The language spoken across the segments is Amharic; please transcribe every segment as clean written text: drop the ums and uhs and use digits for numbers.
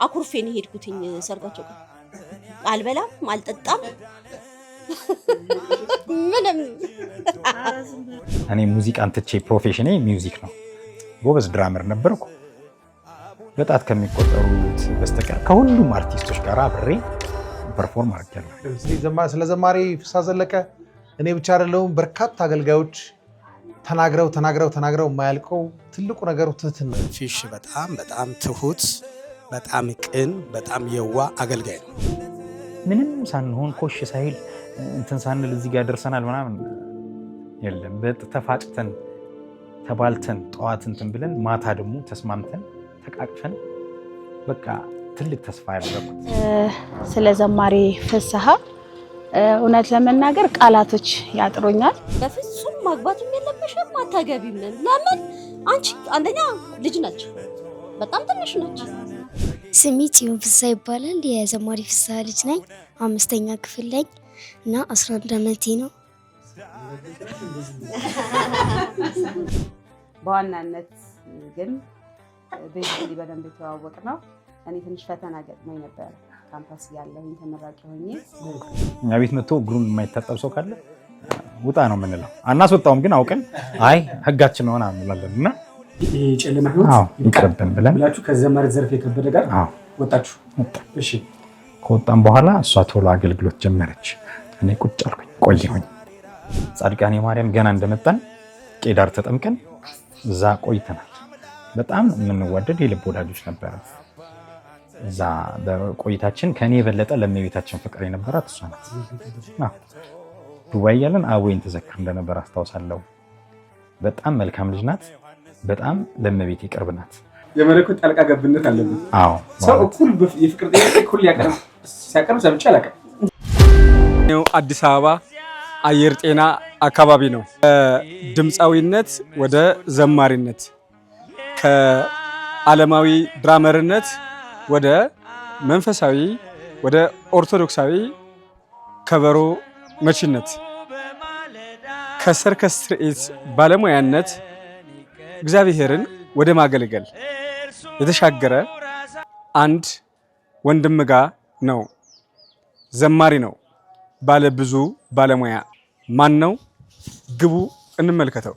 አኩርፌን ሄድኩትኝ ሰርጋቸው አልበላም አልጠጣም ምንም እኔ ሙዚቃን ትቼ ፕሮፌሽኔ ሚውዚክ ነው ጎበዝ ድራመር ነበርኩ በጣት ከሚቆጠሩት በስተቀር ከሁሉም አርቲስቶች ጋር አብሬ ፐርፎርም አድርጌያለሁ ስለ ዘማሪ ፍስሐ ዘለቀ እኔ ብቻ አይደለሁም በርካታ አገልጋዮች ተናግረው የማያልቀው ትልቁ ነገር ትህትና ፊሽ በጣም ትሁት በጣም ቅን በጣም የዋ አገልጋይ ነው ምንም ሳንሆን ኮሽ ሳይል እንትን ሳንል እዚህ ጋር ደርሰናል ምናምን የለም ተፋጭተን ተባልተን ጧት እንትን ብለን ማታ ደግሞ ተስማምተን ተቃቅፈን በቃ ትልቅ ተስፋ ያደረኩት ስለ ዘማሪ ፍስሐ እውነት ለመናገር ቃላቶች ያጥሩኛል በፍጹም ማግባትም የለብሽም አታገቢም ለምን አንቺ አንደኛ ልጅ ነች በጣም ትንሽ ነች ስሜ ጽዮን ፍስሐ ይባላል የዘማሪ ፍስሐ ልጅ ነኝ 5ኛ ክፍል ላይ እና 11 ዓመቴ ነው በዋናነት ግን ቤተሰብ በደንብ ተዋወቅ ነው እኔ ትንሽ ፈተና ገጥሞኝ ነበር ካምፓስ ያለሁኝ ተመራቂ ሆኜ እኛ ቤት መጥቶ እግሩን የማይታጠብ ሰው ካለ ውጣ ነው የምንለው አናስወጣውም ግን አውቀን አይ ህጋችን ነው እንላለንና ጨለማ ህይወት ይቅርብን ብላችሁ ከዘማሪ ዘርፌ ከበደ ጋር ወጣችሁ እሺ ከወጣን በኋላ እሷ ቶሎ አገልግሎት ጀመረች እኔ ቁጭ አልኩኝ ቆየሁኝ ጻድቃኔ ማርያም ገና እንደመጣን ቄዳር ተጠምቀን እዛ ቆይተናል በጣም የምንዋደድ የልብ ወዳጆች ነበር እዛ በቆይታችን ከኔ የበለጠ ለእመቤታችን ፍቅር የነበራት እሷ ናት ዱባይ ያለን አወይን ተዘክር እንደነበር አስታውሳለሁ በጣም መልካም ልጅ ናት በጣም ለእመቤት ይቅርብ ናት የመለኮት ጣልቃ ገብነት አለበት አዎ ሰው እኩል የፍቅር ጥያቄ እኩል ሲያቀርብ ሰምቼ አላውቅም አዲስ አበባ አየር ጤና አካባቢ ነው ድምፃዊነት ወደ ዘማሪነት ከዓለማዊ ድራመርነት ወደ መንፈሳዊ ወደ ኦርቶዶክሳዊ ከበሮ መቺነት ከሰርከስ ትርኢት ባለሙያነት እግዚአብሔርን ወደ ማገልገል የተሻገረ አንድ ወንድም ጋ ነው ዘማሪ ነው ባለ ብዙ ባለሙያ ማን ነው ግቡ እንመልከተው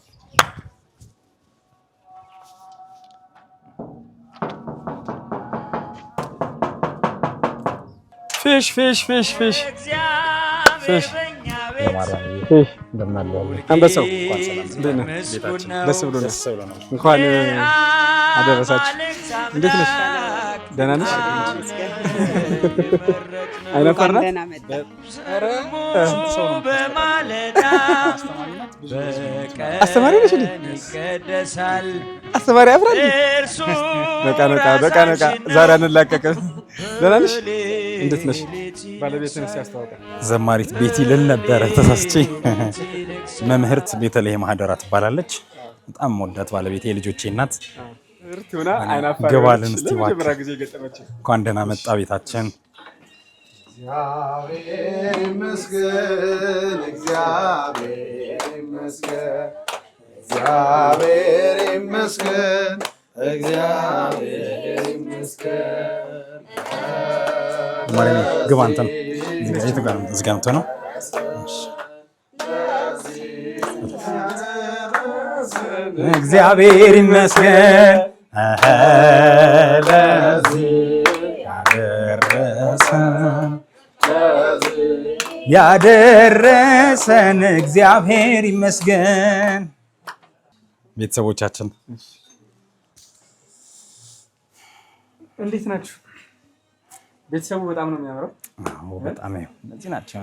ፊሽ አንበሳው ደስ ብሎናል እንኳን አደረሳችሁ እንዴት ነሽ ደህና ነሽ አይናፈርና አስተማሪ ነሽ አስተማሪ አፍራል በቃ ዛሬ አንላቀቅም ደህና ነሽ እንዴት ነሽ ባለቤትሽን ሲያስተዋውቃ ዘማሪት ቤቲ ልል ነበር ተሳስቼ መምህርት ቤተልሔም ማህደራ ትባላለች በጣም ወዳት ባለቤቴ የልጆቼ እናት ገባልን እስቲ እንኳን ደህና መጣ ቤታችን እግዚአብሔር ይመስገን ማሪኔ ግባ አንተም እዚህ ጋር ነው እግዚአብሔር ይመስገን ያደረሰን እግዚአብሔር ይመስገን ቤተሰቦቻችን እንዴት ናችሁ ቤተሰቡ በጣም ነው የሚያምረው አዎ በጣም ነው እነዚህ ናቸው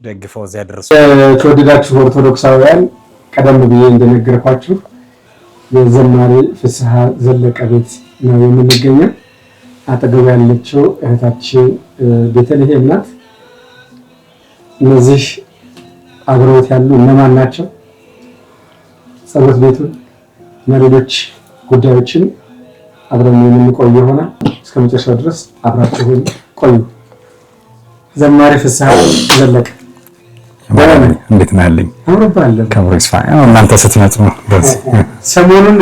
ደግፈው እዚያ ደረሱ ተወደዳችሁ ኦርቶዶክሳውያን ቀደም ብዬ እንደነገርኳችሁ የዘማሪ ፍስሐ ዘለቀ ቤት ነው የምንገኘው አጠገቡ ያለችው እህታችን ቤተልሔም ናት እነዚህ አብረውት ያሉ እነማን ናቸው ጸሎት ቤቱን እና ሌሎች ጉዳዮችን አብረን የምንቆይ ይሆናል እስከመጨረሻው ድረስ አብራችሁን ቆዩ ዘማሪ ፍስሐ ዘለቀ እንዴት ነው ያለኝ አውሮፓለ ከብሮ ይስፋ እናንተ ስትመጡ ሰሞኑን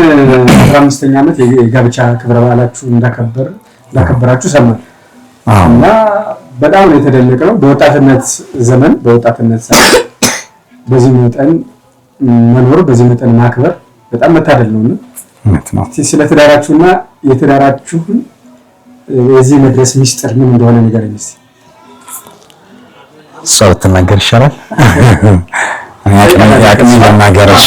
15ኛ ዓመት የጋብቻ ክብረ በዓላችሁ እንዳከበር እንዳከበራችሁ ሰማን እና በጣም ነው የተደነቀው። በወጣትነት ዘመን በወጣትነት ሰዓት በዚህ መጠን መኖር በዚህ መጠን ማክበር በጣም መታደል ነውና ስለ ትዳራችሁና የትዳራችሁን የዚህ መድረስ ሚስጥር ምን እንደሆነ ንገረኝ እስኪ። ሰው ትናገር ይሻላል። ያቅም ለናገርሽ።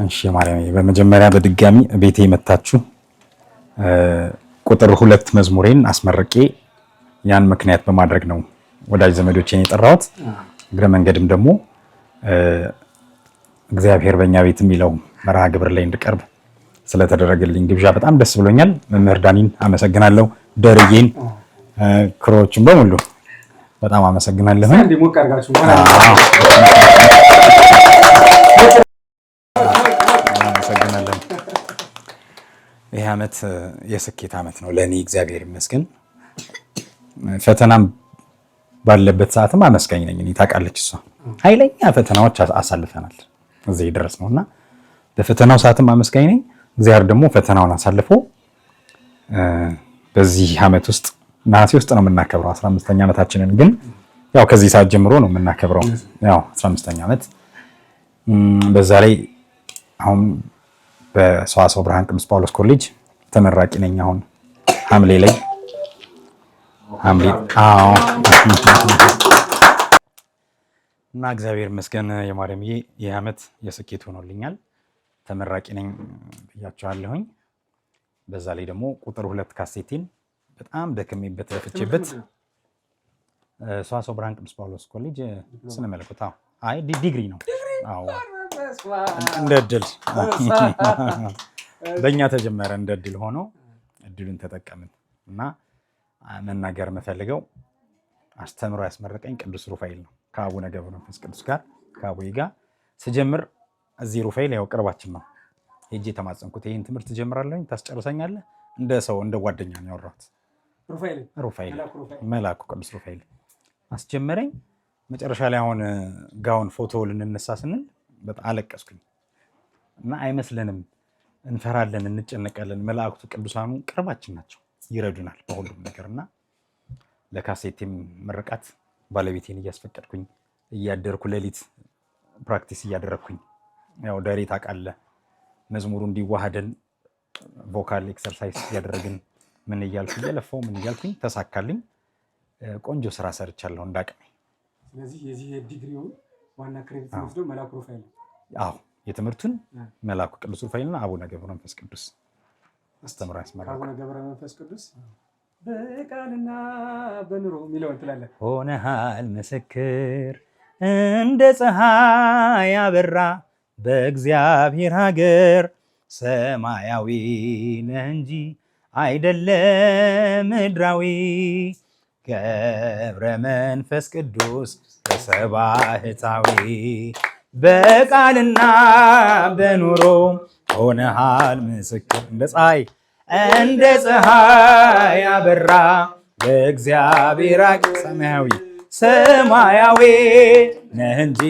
እሺ ማርያም፣ በመጀመሪያ በድጋሚ ቤቴ መታችሁ ቁጥር 2 መዝሙሬን አስመርቄ ያን ምክንያት በማድረግ ነው ወዳጅ ዘመዶቼን የጠራሁት። እግረ መንገድም ደግሞ እግዚአብሔር በእኛ ቤት የሚለው መርሃ ግብር ላይ እንድቀርብ ስለተደረገልኝ ግብዣ በጣም ደስ ብሎኛል። መምህር ዳኒን አመሰግናለሁ። ደርዬን ክሮዎችን በሙሉ በጣም አመሰግናለሁ። ይህ ዓመት የስኬት ዓመት ነው ለእኔ፣ እግዚአብሔር ይመስገን። ፈተናም ባለበት ሰዓትም አመስጋኝ ነኝ። እኔ ታውቃለች እሷ ኃይለኛ ፈተናዎች አሳልፈናል እዚህ ድረስ ነውና በፈተናው ሰዓትም አመስጋኝ ነኝ። እግዚአብሔር ደግሞ ፈተናውን አሳልፎ በዚህ ዓመት ውስጥ ነሐሴ ውስጥ ነው የምናከብረው 15ኛ ዓመታችንን። ግን ያው ከዚህ ሰዓት ጀምሮ ነው የምናከብረው ያው 15ኛ ዓመት። በዛ ላይ አሁን በሰዋስወ ብርሃን ቅዱስ ጳውሎስ ኮሌጅ ተመራቂ ነኝ። አሁን ሐምሌ ላይ እና እግዚአብሔር ይመስገን የማርያምዬ ይህ ዓመት የስኬት ሆኖልኛል። ተመራቂ ነኝ ብያቸዋለሁኝ። በዛ ላይ ደግሞ ቁጥር 2 ካሴቴን በጣም ደክሜበት ለፍቼበት ሰዋስወ ብርሃን ቅዱስ ጳውሎስ ኮሌጅ ስነ መለኮት አይ ዲግሪ ነው። አዎ እንደ እድል በእኛ ተጀመረ፣ እንደ እድል ሆኖ እድሉን ተጠቀምን እና መናገር የምፈልገው አስተምሮ ያስመረቀኝ ቅዱስ ሩፋኤል ነው። ከአቡነ ገብረ መንፈስ ቅዱስ ጋር ከአቡዬ ጋር ስጀምር እዚህ ሩፋኤል ያው ቅርባችን ነው። ሄጄ ተማጸንኩት፣ ይሄን ትምህርት ትጀምራለህ ታስጨርሰኛለህ? እንደ ሰው እንደ ጓደኛ ነው ያወራሁት። ሩፋኤል መልአኩ ቅዱስ ሩፋኤል አስጀመረኝ። መጨረሻ ላይ አሁን ጋውን ፎቶ ልንነሳ ስንል በጣም አለቀስኩኝ እና አይመስለንም፣ እንፈራለን፣ እንጨነቃለን። መላእክቱ ቅዱሳኑ ቅርባችን ናቸው፣ ይረዱናል በሁሉም ነገርና ለካሴቴም ምርቃት ባለቤቴን እያስፈቀድኩኝ እያደርኩ ሌሊት ፕራክቲስ እያደረግኩኝ ያው ደሬ ታውቃለህ፣ መዝሙሩ እንዲዋሃደን ቮካል ኤክሰርሳይዝ እያደረግን ምን እያልኩ እየለፋው ምን እያልኩኝ ተሳካልኝ። ቆንጆ ስራ ሰርቻለሁ እንዳቅሜ። ስለዚህ የዚህ ዲግሪውን ዋና ክሬዲት ወስዶ መልአኩ ሩፋኤል ነው። አዎ የትምህርቱን መልአኩ ቅዱስ ሩፋኤልና አቡነ ገብረ መንፈስ ቅዱስ አስተምሮ ያስመረቀ። አቡነ ገብረ መንፈስ ቅዱስ በቃልና በኑሮ የሚለውን ትላለህ። ሆነሃል ምስክር እንደ ፀሐይ ያበራ በእግዚአብሔር ሀገር ሰማያዊ ነህ እንጂ አይደለም ምድራዊ። ገብረ መንፈስ ቅዱስ በሰባህታዊ በቃልና በኑሮ ሆነሃል ምስክር እንደ ፀሐይ ያበራ በእግዚአብሔር ሀገር ሰማያዊ ነህ እንጂ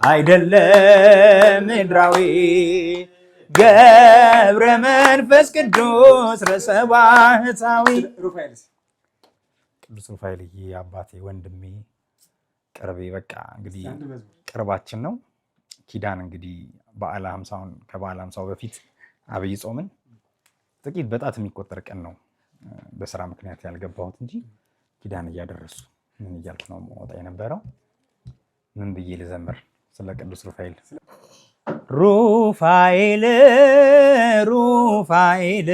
አይደለም ምድራዊ። ገብረ መንፈስ ቅዱስ ረሰባህታዊ። ቅዱስ ሩፋኤል አባቴ ወንድሜ ቅርቤ፣ በቃ እንግዲህ ቅርባችን ነው። ኪዳን እንግዲህ በዓለ ሃምሳውን ከበዓለ ሃምሳው በፊት አብይ ጾምን ጥቂት በጣት የሚቆጠር ቀን ነው በስራ ምክንያት ያልገባሁት እንጂ ኪዳን እያደረሱ ምን እያልኩ ነው ወጣ የነበረው። ምን ብዬ ልዘምር ስለ ቅዱስ ሩፋኤል? ሩፋኤል ሩፋኤል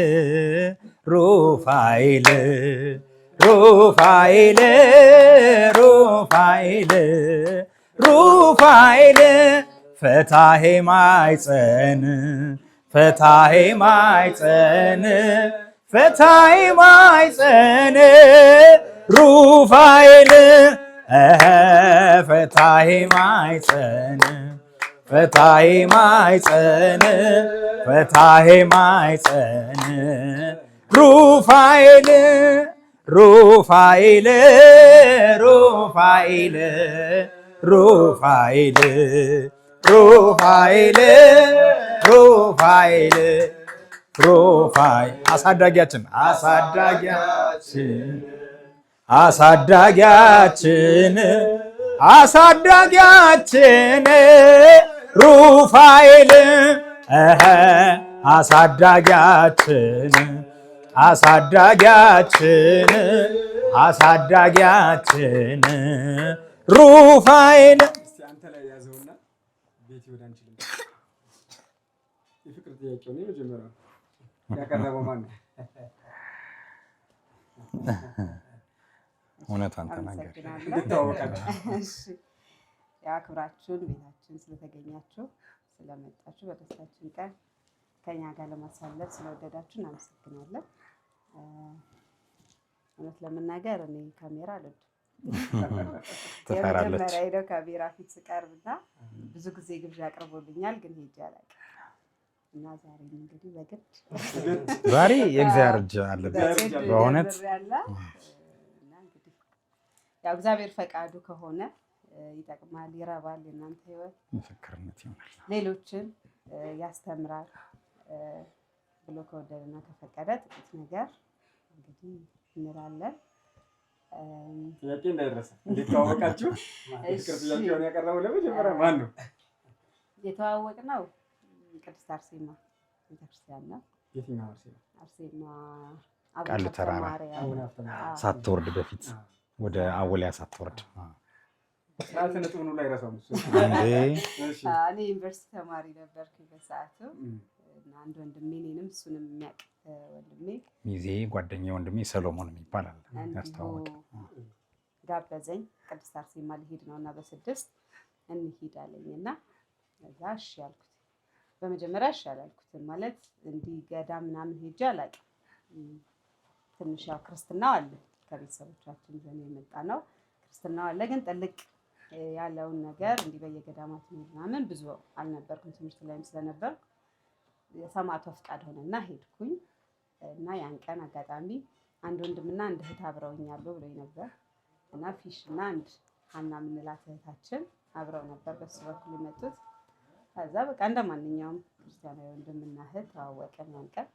ሩፋኤል ሩፋኤል ሩፋኤል ሩፋኤል ፈታሄ ማይፀን ፈታሄ ማይፀን ፈታሄ ማይፀን ሩፋኤል ፈታሄ ማይፀን ፈታሄ ማይፀን ፈታሄ ማይፀን ሩፋኤል ሩፋኤል ሩፋኤል ሩፋኤል ሩፋኤል ሩፋኤል ሩፋኤል አሳዳጊያችን አሳዳጊያችን አሳዳጊያችን አሳዳጊያችን ሩፋኤል አሳዳጊያችን አሳዳጊያችን አሳዳጊያችን ሩፋኤል አንተ ላይ ያዘውና ቤት ወደ አንቺ ልምጣ። የፍቅር ጥያቄው ነው የመጀመሪያው ያቀረበው ማን ነው? እውነቷን ተናገር። አክብራችሁን ቤታችን ስለተገኛችሁ ስለመጣችሁ በደስታችን ቀን ከኛ ጋር ለማሳለፍ ስለወደዳችሁ እናመሰግናለን። እውነት ለመናገር እኔ ካሜራ አልወድም። የመጀመሪያ ሄደው ካሜራ ፊት ስቀርብና ብዙ ጊዜ ግብዣ አቅርቦልኛል፣ ግን ሄጄ አላውቅም እና ዛሬ እንግዲህ በግድ ዛሬ የእግዚአብሔር እጅ አለበት በእውነት እና እንግዲህ ያው እግዚአብሔር ፈቃዱ ከሆነ ይጠቅማል፣ ይረባል፣ የእናንተ ህይወት ምስክርነት ይሆናል፣ ሌሎችን ያስተምራል ብሎ ከወደደና ከፈቀደ ጥቂት ነገር እንግዲህ እንላለን። ጥያቄ እንዳይረሳ እንዴት ተዋወቃችሁ? ፍቅር ጥያቄውን ያቀረበው ለመጀመሪያ ማን ነው? የተዋወቅነው ቅድስት አርሴማ ቤተክርስቲያን ነው። የትኛው አርሴማ? አርሴማ ቃል ተራራ ሳትወርድ በፊት ወደ አወሊያ ሳትወርድ ሰዓት ነጥብ ነው ላይ ራሳው እኔ ዩኒቨርሲቲ ተማሪ ነበርኩኝ በሰዓቱ እና አንድ ወንድሜ እኔንም እሱንም የሚያውቅ ወንድሜ ሚዜ ጓደኛዬ ወንድሜ ሰሎሞን የሚባል አለ ያስተዋወቀ ጋበዘኝ። ቅድስት አርሴማ ሊሄድ ነው እና በ6 እንሂድ አለኝ እና እዛ እሺ ያልኩት። በመጀመሪያ እሺ አላልኩትም፣ ማለት እንዲህ ገዳም ምናምን ሄጄ አላውቅም። ትንሽ ያው ክርስትናው አለ ከቤተሰቦቻችን ይዘን የመጣ ነው። ክርስትናው አለ ግን ጥልቅ ያለውን ነገር እንዲህ በየገዳማት ምናምን ብዙ አልነበርኩም። ትምህርት ላይም ስለነበርኩ የሰማዕቷ ፍቃድ ሆነና ሄድኩኝ እና ያን ቀን አጋጣሚ አንድ ወንድምና አንድ እህት አብረውኛሉ ብሎኝ ነበር እና ፊሽ እና አንድ ሀና የምንላት እህታችን አብረው ነበር በሱ በኩል የመጡት። ከዛ በቃ እንደ ማንኛውም ክርስቲያናዊ ወንድምና እህት ተዋወቅን ያን ቀን።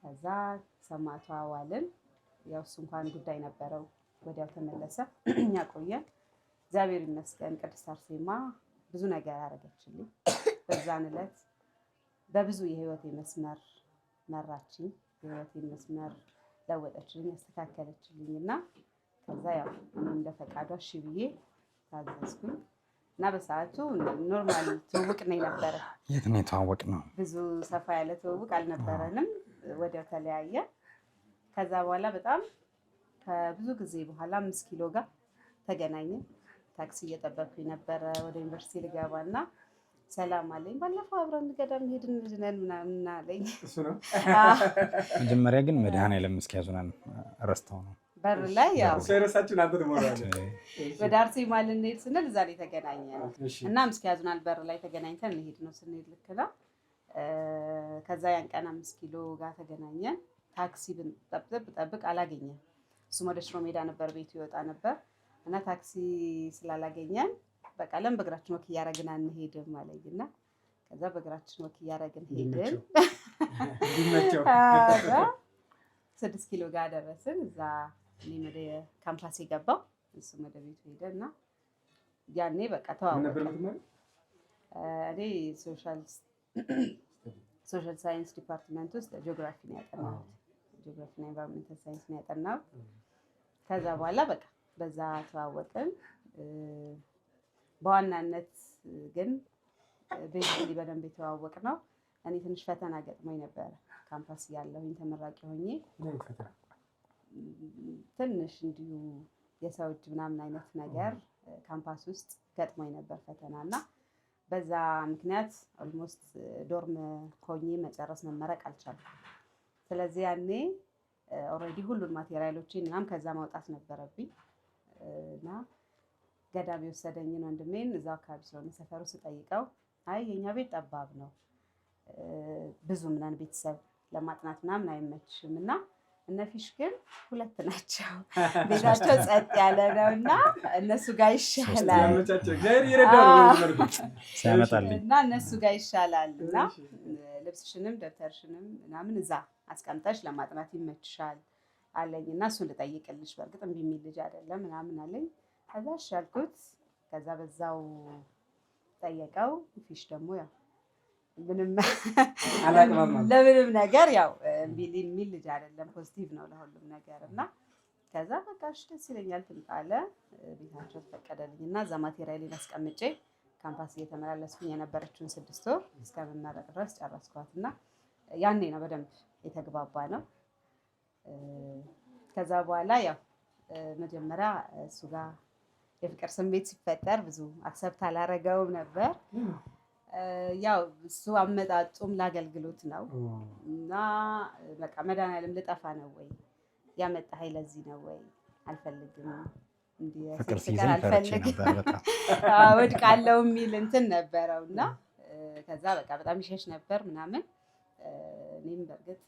ከዛ ሰማዕቷ ዋልን። ያው እሱ እንኳን ጉዳይ ነበረው ወዲያው ተመለሰ። እኛ ቆየን። እግዚአብሔር ይመስገን ቅድስት አርሴማ ብዙ ነገር አደረገችልኝ። በዛን ዕለት በብዙ የህይወቴ መስመር መራችኝ፣ የህይወቴ መስመር ለወጠችልኝ፣ ያስተካከለችልኝ እና ከዛ ያው እኔ እንደ ፈቃዷ እሺ ብዬ ታዘዝኩኝ እና በሰዓቱ ኖርማል ትውውቅ ነው የነበረ። የት ነው የተዋወቅነው? ብዙ ሰፋ ያለ ትውውቅ አልነበረንም። ወዲያው ተለያየ። ከዛ በኋላ በጣም ከብዙ ጊዜ በኋላ 5 ኪሎ ጋር ተገናኘን። ታክሲ እየጠበቅኩኝ ነበረ ወደ ዩኒቨርሲቲ ልገባና ሰላም አለኝ። ባለፈው አብረን ገዳም ሄድን ልጅ ነን ምናምን አለኝ። እሱ ነው መጀመሪያ ግን መድኃኔዓለም እስኪያዙናን ረስተው ነው በር ላይ ያው ሰረሳችሁ እናንተ ደሞራለ ወደ አርሴማ ልንሄድ ስንል እዛ ላይ ተገናኘን እና እስኪያዙናል በር ላይ ተገናኝተን እንሄድ ነው ስንሄድ ልክ ነው። ከዛ ያን ቀን 5 ኪሎ ጋር ተገናኘን። ታክሲ ብንጠብቅ አላገኘን። እሱም ወደ ሽሮ ሜዳ ነበር ቤቱ ይወጣ ነበር እና ታክሲ ስላላገኘን በቃ ለምን በእግራችን ወክ እያደረግን አንሄድም አለኝና ከዛ በእግራችን ወክ እያደረግን ሄድን። 6 ኪሎ ጋር ደረስን። እዛ እኔም ወደ ካምፓስ የገባው እሱም ወደ ቤቱ ሄደ እና ያኔ በቃ ተዋወቅን። እኔ ሶሻል ሳይንስ ዲፓርትመንት ውስጥ ጂኦግራፊ ነው ያጠናሁት። ጂኦግራፊ እና ኤንቫይሮንመንታል ሳይንስ ነው ያጠናሁት። ከዛ በኋላ በቃ በዛ ተዋወቅን። በዋናነት ግን ቤዚክሊ በደንብ የተዋወቅ ነው እኔ ትንሽ ፈተና ገጥሞኝ ነበረ ካምፓስ ያለሁኝ ተመራቂ ሆኜ ትንሽ እንዲሁ የሰው እጅ ምናምን አይነት ነገር ካምፓስ ውስጥ ገጥሞኝ ነበር ፈተና እና በዛ ምክንያት ኦልሞስት ዶርም ሆኜ መጨረስ መመረቅ አልቻልኩም። ስለዚህ ያኔ ኦልሬዲ ሁሉን ማቴሪያሎችን ምናምን ከዛ ማውጣት ነበረብኝ እና ገዳም የወሰደኝን ወንድሜን እዛው አካባቢ ስለሆነ ሰፈሩ ስጠይቀው አይ የኛ ቤት ጠባብ ነው ብዙ ምናምን ቤተሰብ ለማጥናት ምናምን አይመችም እና እነፊሽ ግን 2 ናቸው። ቤታቸው ጸጥ ያለ ነው እና እነሱ ጋር ይሻላል እና እነሱ ጋር ይሻላል እና ልብስሽንም ደብተርሽንም ምናምን እዛ አስቀምጠሽ ለማጥናት ይመችሻል አለኝ እና እሱን ልጠይቅልሽ፣ በእርግጥ እምቢ የሚል ልጅ አይደለም ምናምን አለኝ። ከዛ እሺ አልኩት። ከዛ በዛው ጠየቀው። ፊሽ ደግሞ ያው ለምንም ነገር ያው እምቢ የሚል ልጅ አይደለም፣ ፖዚቲቭ ነው ለሁሉም ነገር እና ከዛ በቃ እሺ ደስ ይለኛል ትምጣ አለ። ቤታቸው ተፈቀደልኝ እና እዛ ማቴሪያሌን አስቀምጬ ካምፓስ እየተመላለስኩኝ የነበረችውን 6 ወር እስከምመረቅ ድረስ ጨረስኳት እና ያኔ ነው በደንብ የተግባባ ነው። ከዛ በኋላ ያው መጀመሪያ እሱ ጋር የፍቅር ስሜት ሲፈጠር ብዙ አክሰፕት አላረገውም ነበር። ያው እሱ አመጣጡም ለአገልግሎት ነው እና በቃ መድኃኒዓለም ልጠፋ ነው ወይ ያመጣኸኝ ለዚህ ነው ወይ አልፈልግም ፍቅር ሲይዘኝ አልፈልግም ወድቃለሁ የሚል እንትን ነበረው እና ከዛ በቃ በጣም ይሸሽ ነበር ምናምን። እኔም በእርግጥ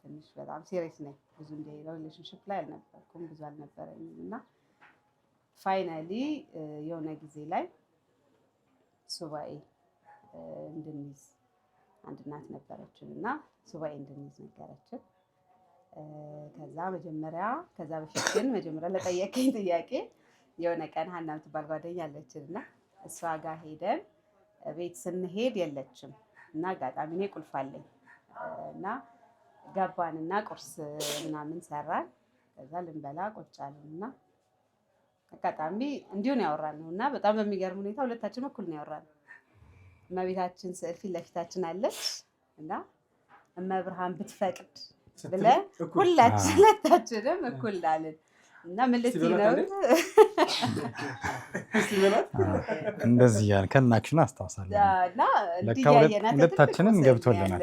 ትንሽ በጣም ሲሪየስ ነኝ፣ ብዙ እንደ ሪሌሽንሽፕ ላይ አልነበርኩም፣ ብዙ አልነበረኝም እና ፋይናሊ የሆነ ጊዜ ላይ ሱባኤ እንድንይዝ አንድ እናት ነበረችን እና ሱባኤ እንድንይዝ ነገረችን። ከዛ በፊት ግን መጀመሪያ ለጠየቀኝ ጥያቄ የሆነ ቀን ሀና የምትባል ጓደኛ አለችን እና እሷ ጋር ሄደን ቤት ስንሄድ የለችም እና አጋጣሚ እኔ ቁልፍ አለኝ እና ገባንና ቁርስ ምናምን ሰራን። ከዛ ልንበላ ቁጭ አልን እና አጋጣሚ እንዲሁን ያወራነው እና በጣም በሚገርም ሁኔታ ሁለታችን እኩል ነው ያወራነው። እመቤታችን ስዕል ፊት ለፊታችን አለች እና እመብርሃን ብትፈቅድ ብለን ሁለታችንም እኩል አልን እና ምን ልትይ ነው እንደዚህ ያን ከናክሽን አስታውሳለሁ እና ሁለታችንም ገብቶልናል፣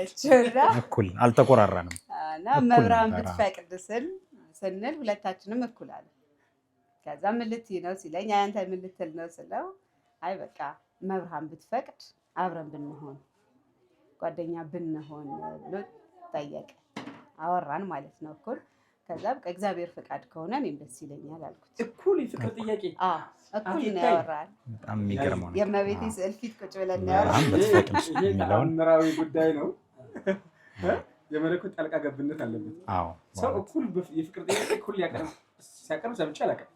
እኩል አልተቆራራንም እና እመብርሃን ብትፈቅድ ስንል ሁለታችንም እኩል አልን። ከዛ ምን ልትይ ነው ሲለኝ አንተ ምን ልትል ነው ስለው አይ በቃ እመብርሃን ብትፈቅድ አብረን ብንሆን ጓደኛ ብንሆን ብሎ ጠየቀ። አወራን ማለት ነው እኩል። ከዛ በቃ እግዚአብሔር ፈቃድ ከሆነ እኔም ደስ ይለኛል አልኩት። እኩል የፍቅር ጥያቄ እኩል ነው ያወራን። በጣም የሚገርመው ነው። የእመቤቴ ስዕል ፊት ቁጭ ብለን ያወራን። ተአምራዊ ጉዳይ ነው። የመለኮት ጣልቃ ገብነት አለበት። ሰው እኩል የፍቅር ጥያቄ እኩል ሲያቀርብ ሰምቼ አላውቅም።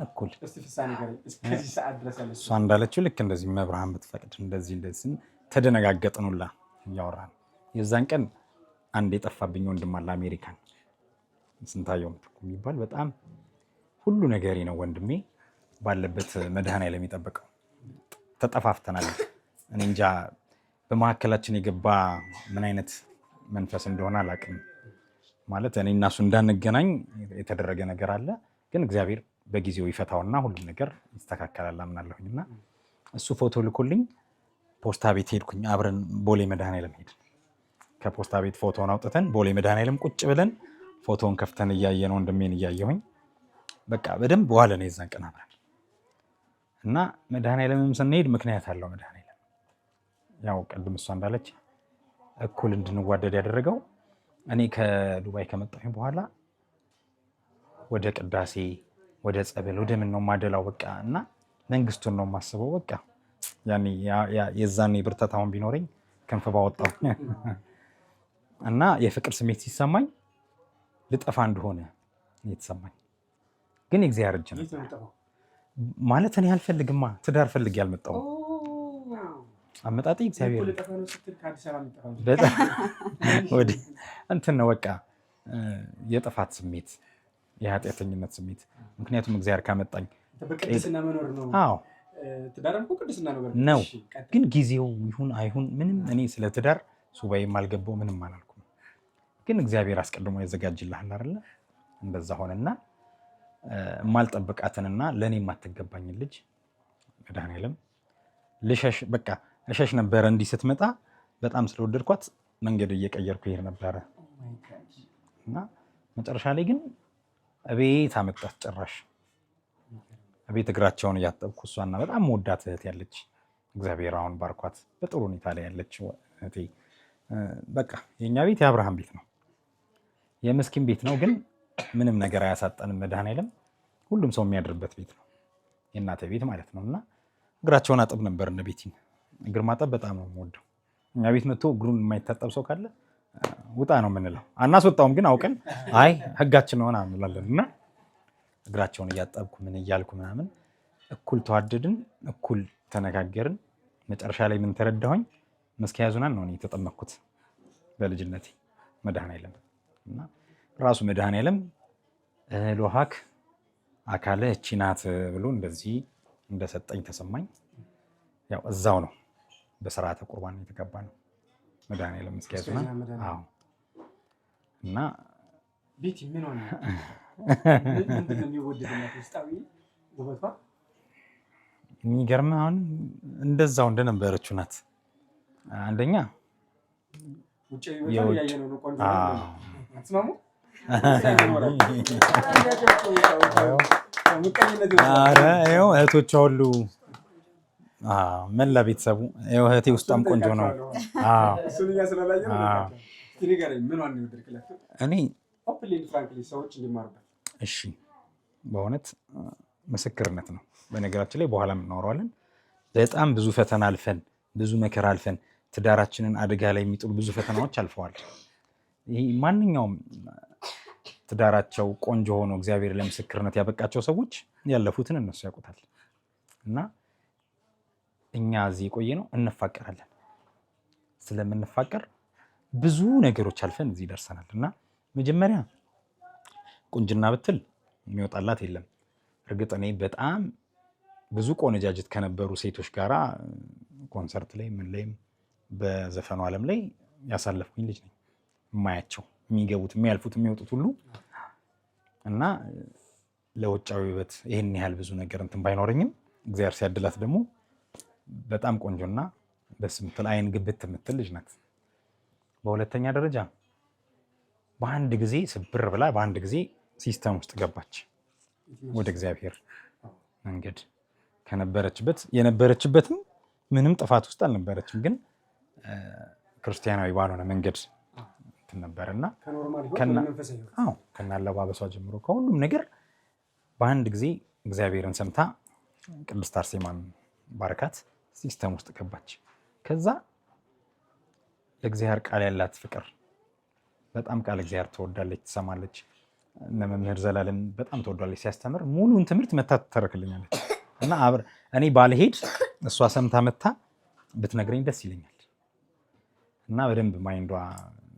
እኩል እስቲ ፍሳ ነገር እስከዚህ ሰዓት ድረስ ያለ እሷ እንዳለችው ልክ እንደዚህ መብርሃን ብትፈቅድ እንደዚህ ተደነጋገጥኑላ እያወራን የዛን ቀን አንድ የጠፋብኝ ወንድም አለ አሜሪካን፣ ስንታየው ምትኩ የሚባል በጣም ሁሉ ነገሬ ነው ወንድሜ፣ ባለበት መድኃኒዓለም የሚጠብቀው። ተጠፋፍተናል። እኔ እንጃ በመካከላችን የገባ ምን አይነት መንፈስ እንደሆነ አላውቅም። ማለት እኔ እና እሱ እንዳንገናኝ የተደረገ ነገር አለ፣ ግን እግዚአብሔር በጊዜው ይፈታውና ሁሉም ነገር ይስተካከላል አምናለሁኝና እሱ ፎቶ ልኮልኝ ፖስታ ቤት ሄድኩኝ። አብረን ቦሌ መድኃኒዓለም ሄድን። ከፖስታ ቤት ፎቶውን አውጥተን ቦሌ መድኃኒዓለም ቁጭ ብለን ፎቶውን ከፍተን እያየን ወንድሜን እያየሁኝ በቃ በደንብ ዋለን የዛን ቀን አብረን እና መድኃኒዓለምም ስንሄድ ምክንያት አለው መድኃኒዓለም። ያው ቅድም እሷ እንዳለች እኩል እንድንዋደድ ያደረገው እኔ ከዱባይ ከመጣሁኝ በኋላ ወደ ቅዳሴ ወደ ጸበል ወደ ምን ነው ማደላው በቃ እና መንግስቱን ነው የማስበው በቃ ያኔ የዛኔ ብርታታውን ቢኖረኝ ክንፍ ባወጣው እና የፍቅር ስሜት ሲሰማኝ ልጠፋ እንደሆነ የተሰማኝ ግን የእግዚአብሔር እጅ ነው ማለት እኔ አልፈልግማ ትዳር ፈልግ ያልመጣው አመጣጤ እግዚአብሔር ወደ እንትን ነው በቃ የጥፋት ስሜት የኃጢአተኝነት ስሜት። ምክንያቱም እግዚአብሔር ካመጣኝ በቅድስና መኖር ነው። አዎ ትዳርም እኮ ቅድስና ነው፣ ግን ጊዜው ይሁን አይሁን ምንም እኔ ስለ ትዳር ሱባኤም አልገባው ምንም አላልኩም። ግን እግዚአብሔር አስቀድሞ ያዘጋጅልሃል አይደለ? እንደዛ ሆነና የማልጠብቃትንና ለእኔ የማትገባኝ ልጅ መድኃኒዓለም ልሸሽ በቃ እሸሽ ነበረ። እንዲህ ስትመጣ በጣም ስለወደድኳት መንገድ እየቀየርኩ ይሄድ ነበረ እና መጨረሻ ላይ ግን እቤት አመጣት። ጭራሽ እቤት እግራቸውን እያጠብኩ እሷና በጣም መወዳት እህት ያለች እግዚአብሔር አሁን ባርኳት በጥሩ ሁኔታ ላይ ያለች እህቴ በቃ የኛ ቤት የአብርሃም ቤት ነው፣ የምስኪን ቤት ነው። ግን ምንም ነገር አያሳጣንም መድኃኔዓለም። ሁሉም ሰው የሚያድርበት ቤት ነው የእናቴ ቤት ማለት ነው። እና እግራቸውን አጥብ ነበር እነ ቤቲን። እግር ማጠብ በጣም ነው የምወደው። እኛ ቤት መጥቶ እግሩን የማይታጠብ ሰው ካለ ውጣ ነው የምንለው። አናስወጣውም፣ ግን አውቀን አይ ህጋችን ሆና እንላለን። እና እግራቸውን እያጠብኩ ምን እያልኩ ምናምን እኩል ተዋደድን፣ እኩል ተነጋገርን። መጨረሻ ላይ ምን ተረዳሁኝ? መስኪያዙናን ነው የተጠመቅኩት በልጅነቴ መድኃኔዓለም። እና ራሱ መድኃኔዓለም እህል ውሃክ አካለ እቺ ናት ብሎ እንደዚህ እንደሰጠኝ ተሰማኝ። ያው እዛው ነው በስርዓተ ቁርባን የተገባ ነው መድኃኔዓለም መስኪያዙናን። አዎ። እና ቤቲ ምን ሆነ? ምንድን ነው የሚወደድላት ውስጣዊ ውበቷ? የሚገርምህ አሁን እንደዛው እንደነበረችው ናት። አንደኛ እህቶቿ ሁሉ መላ ቤተሰቡ እህቴ ውስጧም ቆንጆ ነው። እኔ እሺ በእውነት ምስክርነት ነው። በነገራችን ላይ በኋላ እናወራዋለን። በጣም ብዙ ፈተና አልፈን ብዙ መከራ አልፈን ትዳራችንን አደጋ ላይ የሚጥሉ ብዙ ፈተናዎች አልፈዋል። ይሄ ማንኛውም ትዳራቸው ቆንጆ ሆኖ እግዚአብሔር ለምስክርነት ያበቃቸው ሰዎች ያለፉትን እነሱ ያውቁታል። እና እኛ እዚህ የቆየ ነው እንፋቀራለን። ስለምንፋቀር ብዙ ነገሮች አልፈን እዚህ ደርሰናል። እና መጀመሪያ ቁንጅና ብትል የሚወጣላት የለም። እርግጥ እኔ በጣም ብዙ ቆነጃጅት ከነበሩ ሴቶች ጋራ ኮንሰርት ላይ ምን ላይም በዘፈኑ ዓለም ላይ ያሳለፍኩኝ ልጅ ነኝ። የማያቸው የሚገቡት የሚያልፉት የሚወጡት ሁሉ እና ለውጫዊ ውበት ይሄን ያህል ብዙ ነገር እንትን ባይኖረኝም እግዚአብሔር ሲያድላት ደግሞ በጣም ቆንጆና ደስ የምትል አይን ግብት የምትል ልጅ ናት። በሁለተኛ ደረጃ በአንድ ጊዜ ስብር ብላ በአንድ ጊዜ ሲስተም ውስጥ ገባች ወደ እግዚአብሔር መንገድ። ከነበረችበት የነበረችበትም ምንም ጥፋት ውስጥ አልነበረችም፣ ግን ክርስቲያናዊ ባልሆነ መንገድ እንትን ነበርና ከናለባበሷ ጀምሮ ከሁሉም ነገር በአንድ ጊዜ እግዚአብሔርን ሰምታ ቅድስት አርሴማን ባረካት ሲስተም ውስጥ ገባች። ከዛ ለእግዚአብሔር ቃል ያላት ፍቅር በጣም ቃል እግዚአብሔር ትወዳለች፣ ትሰማለች። እነ መምህር ዘላለም በጣም ትወዳለች። ሲያስተምር ሙሉን ትምህርት መታ ትተረክልኛለች። እና እኔ ባልሄድ እሷ ሰምታ መታ ብትነግረኝ ደስ ይለኛል። እና በደንብ ማይንዷ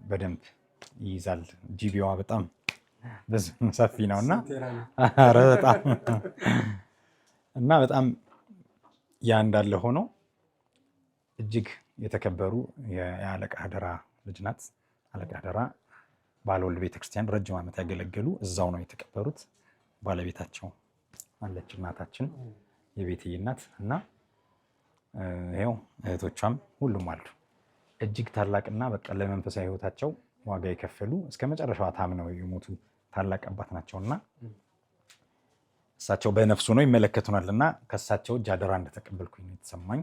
በደንብ ይይዛል። ጂቢዋ በጣም ሰፊ ነውና በጣም እና በጣም ያ እንዳለ ሆኖ እጅግ የተከበሩ የአለቃ አደራ ልጅ ናት። አለቃ አደራ ባለወልድ ቤተክርስቲያን ረጅም ዓመት ያገለገሉ እዛው ነው የተቀበሩት። ባለቤታቸው አለች እናታችን የቤትዬ እናት እና ይኸው እህቶቿም ሁሉም አሉ። እጅግ ታላቅና በቃ ለመንፈሳዊ ሕይወታቸው ዋጋ የከፈሉ እስከ መጨረሻዋ ታምነው የሞቱ ታላቅ አባት ናቸውና እሳቸው በነፍሱ ነው ይመለከቱናል እና ከእሳቸው እጅ አደራ እንደተቀበልኩኝ ነው የተሰማኝ።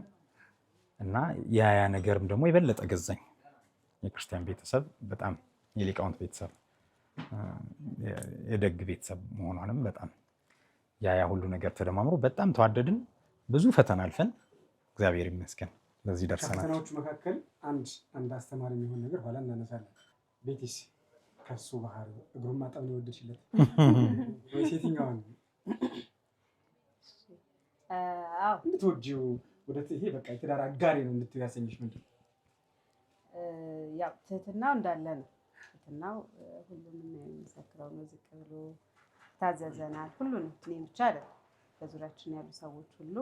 እና ያ ነገርም ደግሞ የበለጠ ገዛኝ። የክርስቲያን ቤተሰብ በጣም የሊቃውንት ቤተሰብ የደግ ቤተሰብ መሆኗንም በጣም ያ ሁሉ ነገር ተደማምሮ በጣም ተዋደድን። ብዙ ፈተና አልፈን እግዚአብሔር ይመስገን ለዚህ ደርሰናል። ከፈተናዎቹ መካከል አንድ አስተማሪ የሚሆን ነገር ኋላ እናነሳለን። ቤቲስ ከሱ ባህሪ እግሩን ማጠብ ነው የወደድሽለት ወይስ የትኛውን? እንድትወጂው ወደ ይሄ በቃ የትዳር አጋሪ ነው እንድትይው ያሰኝሽ ምንድን ነው? ያው ትህትናው እንዳለ ነው። ትህትናው ሁሉም የሚመሰክረው ነው። ዝቅ ብሎ ታዘዘናል። ሁሉንም እኔ ብቻ አይደለም በዙሪያችን ያሉ ሰዎች ሁሉ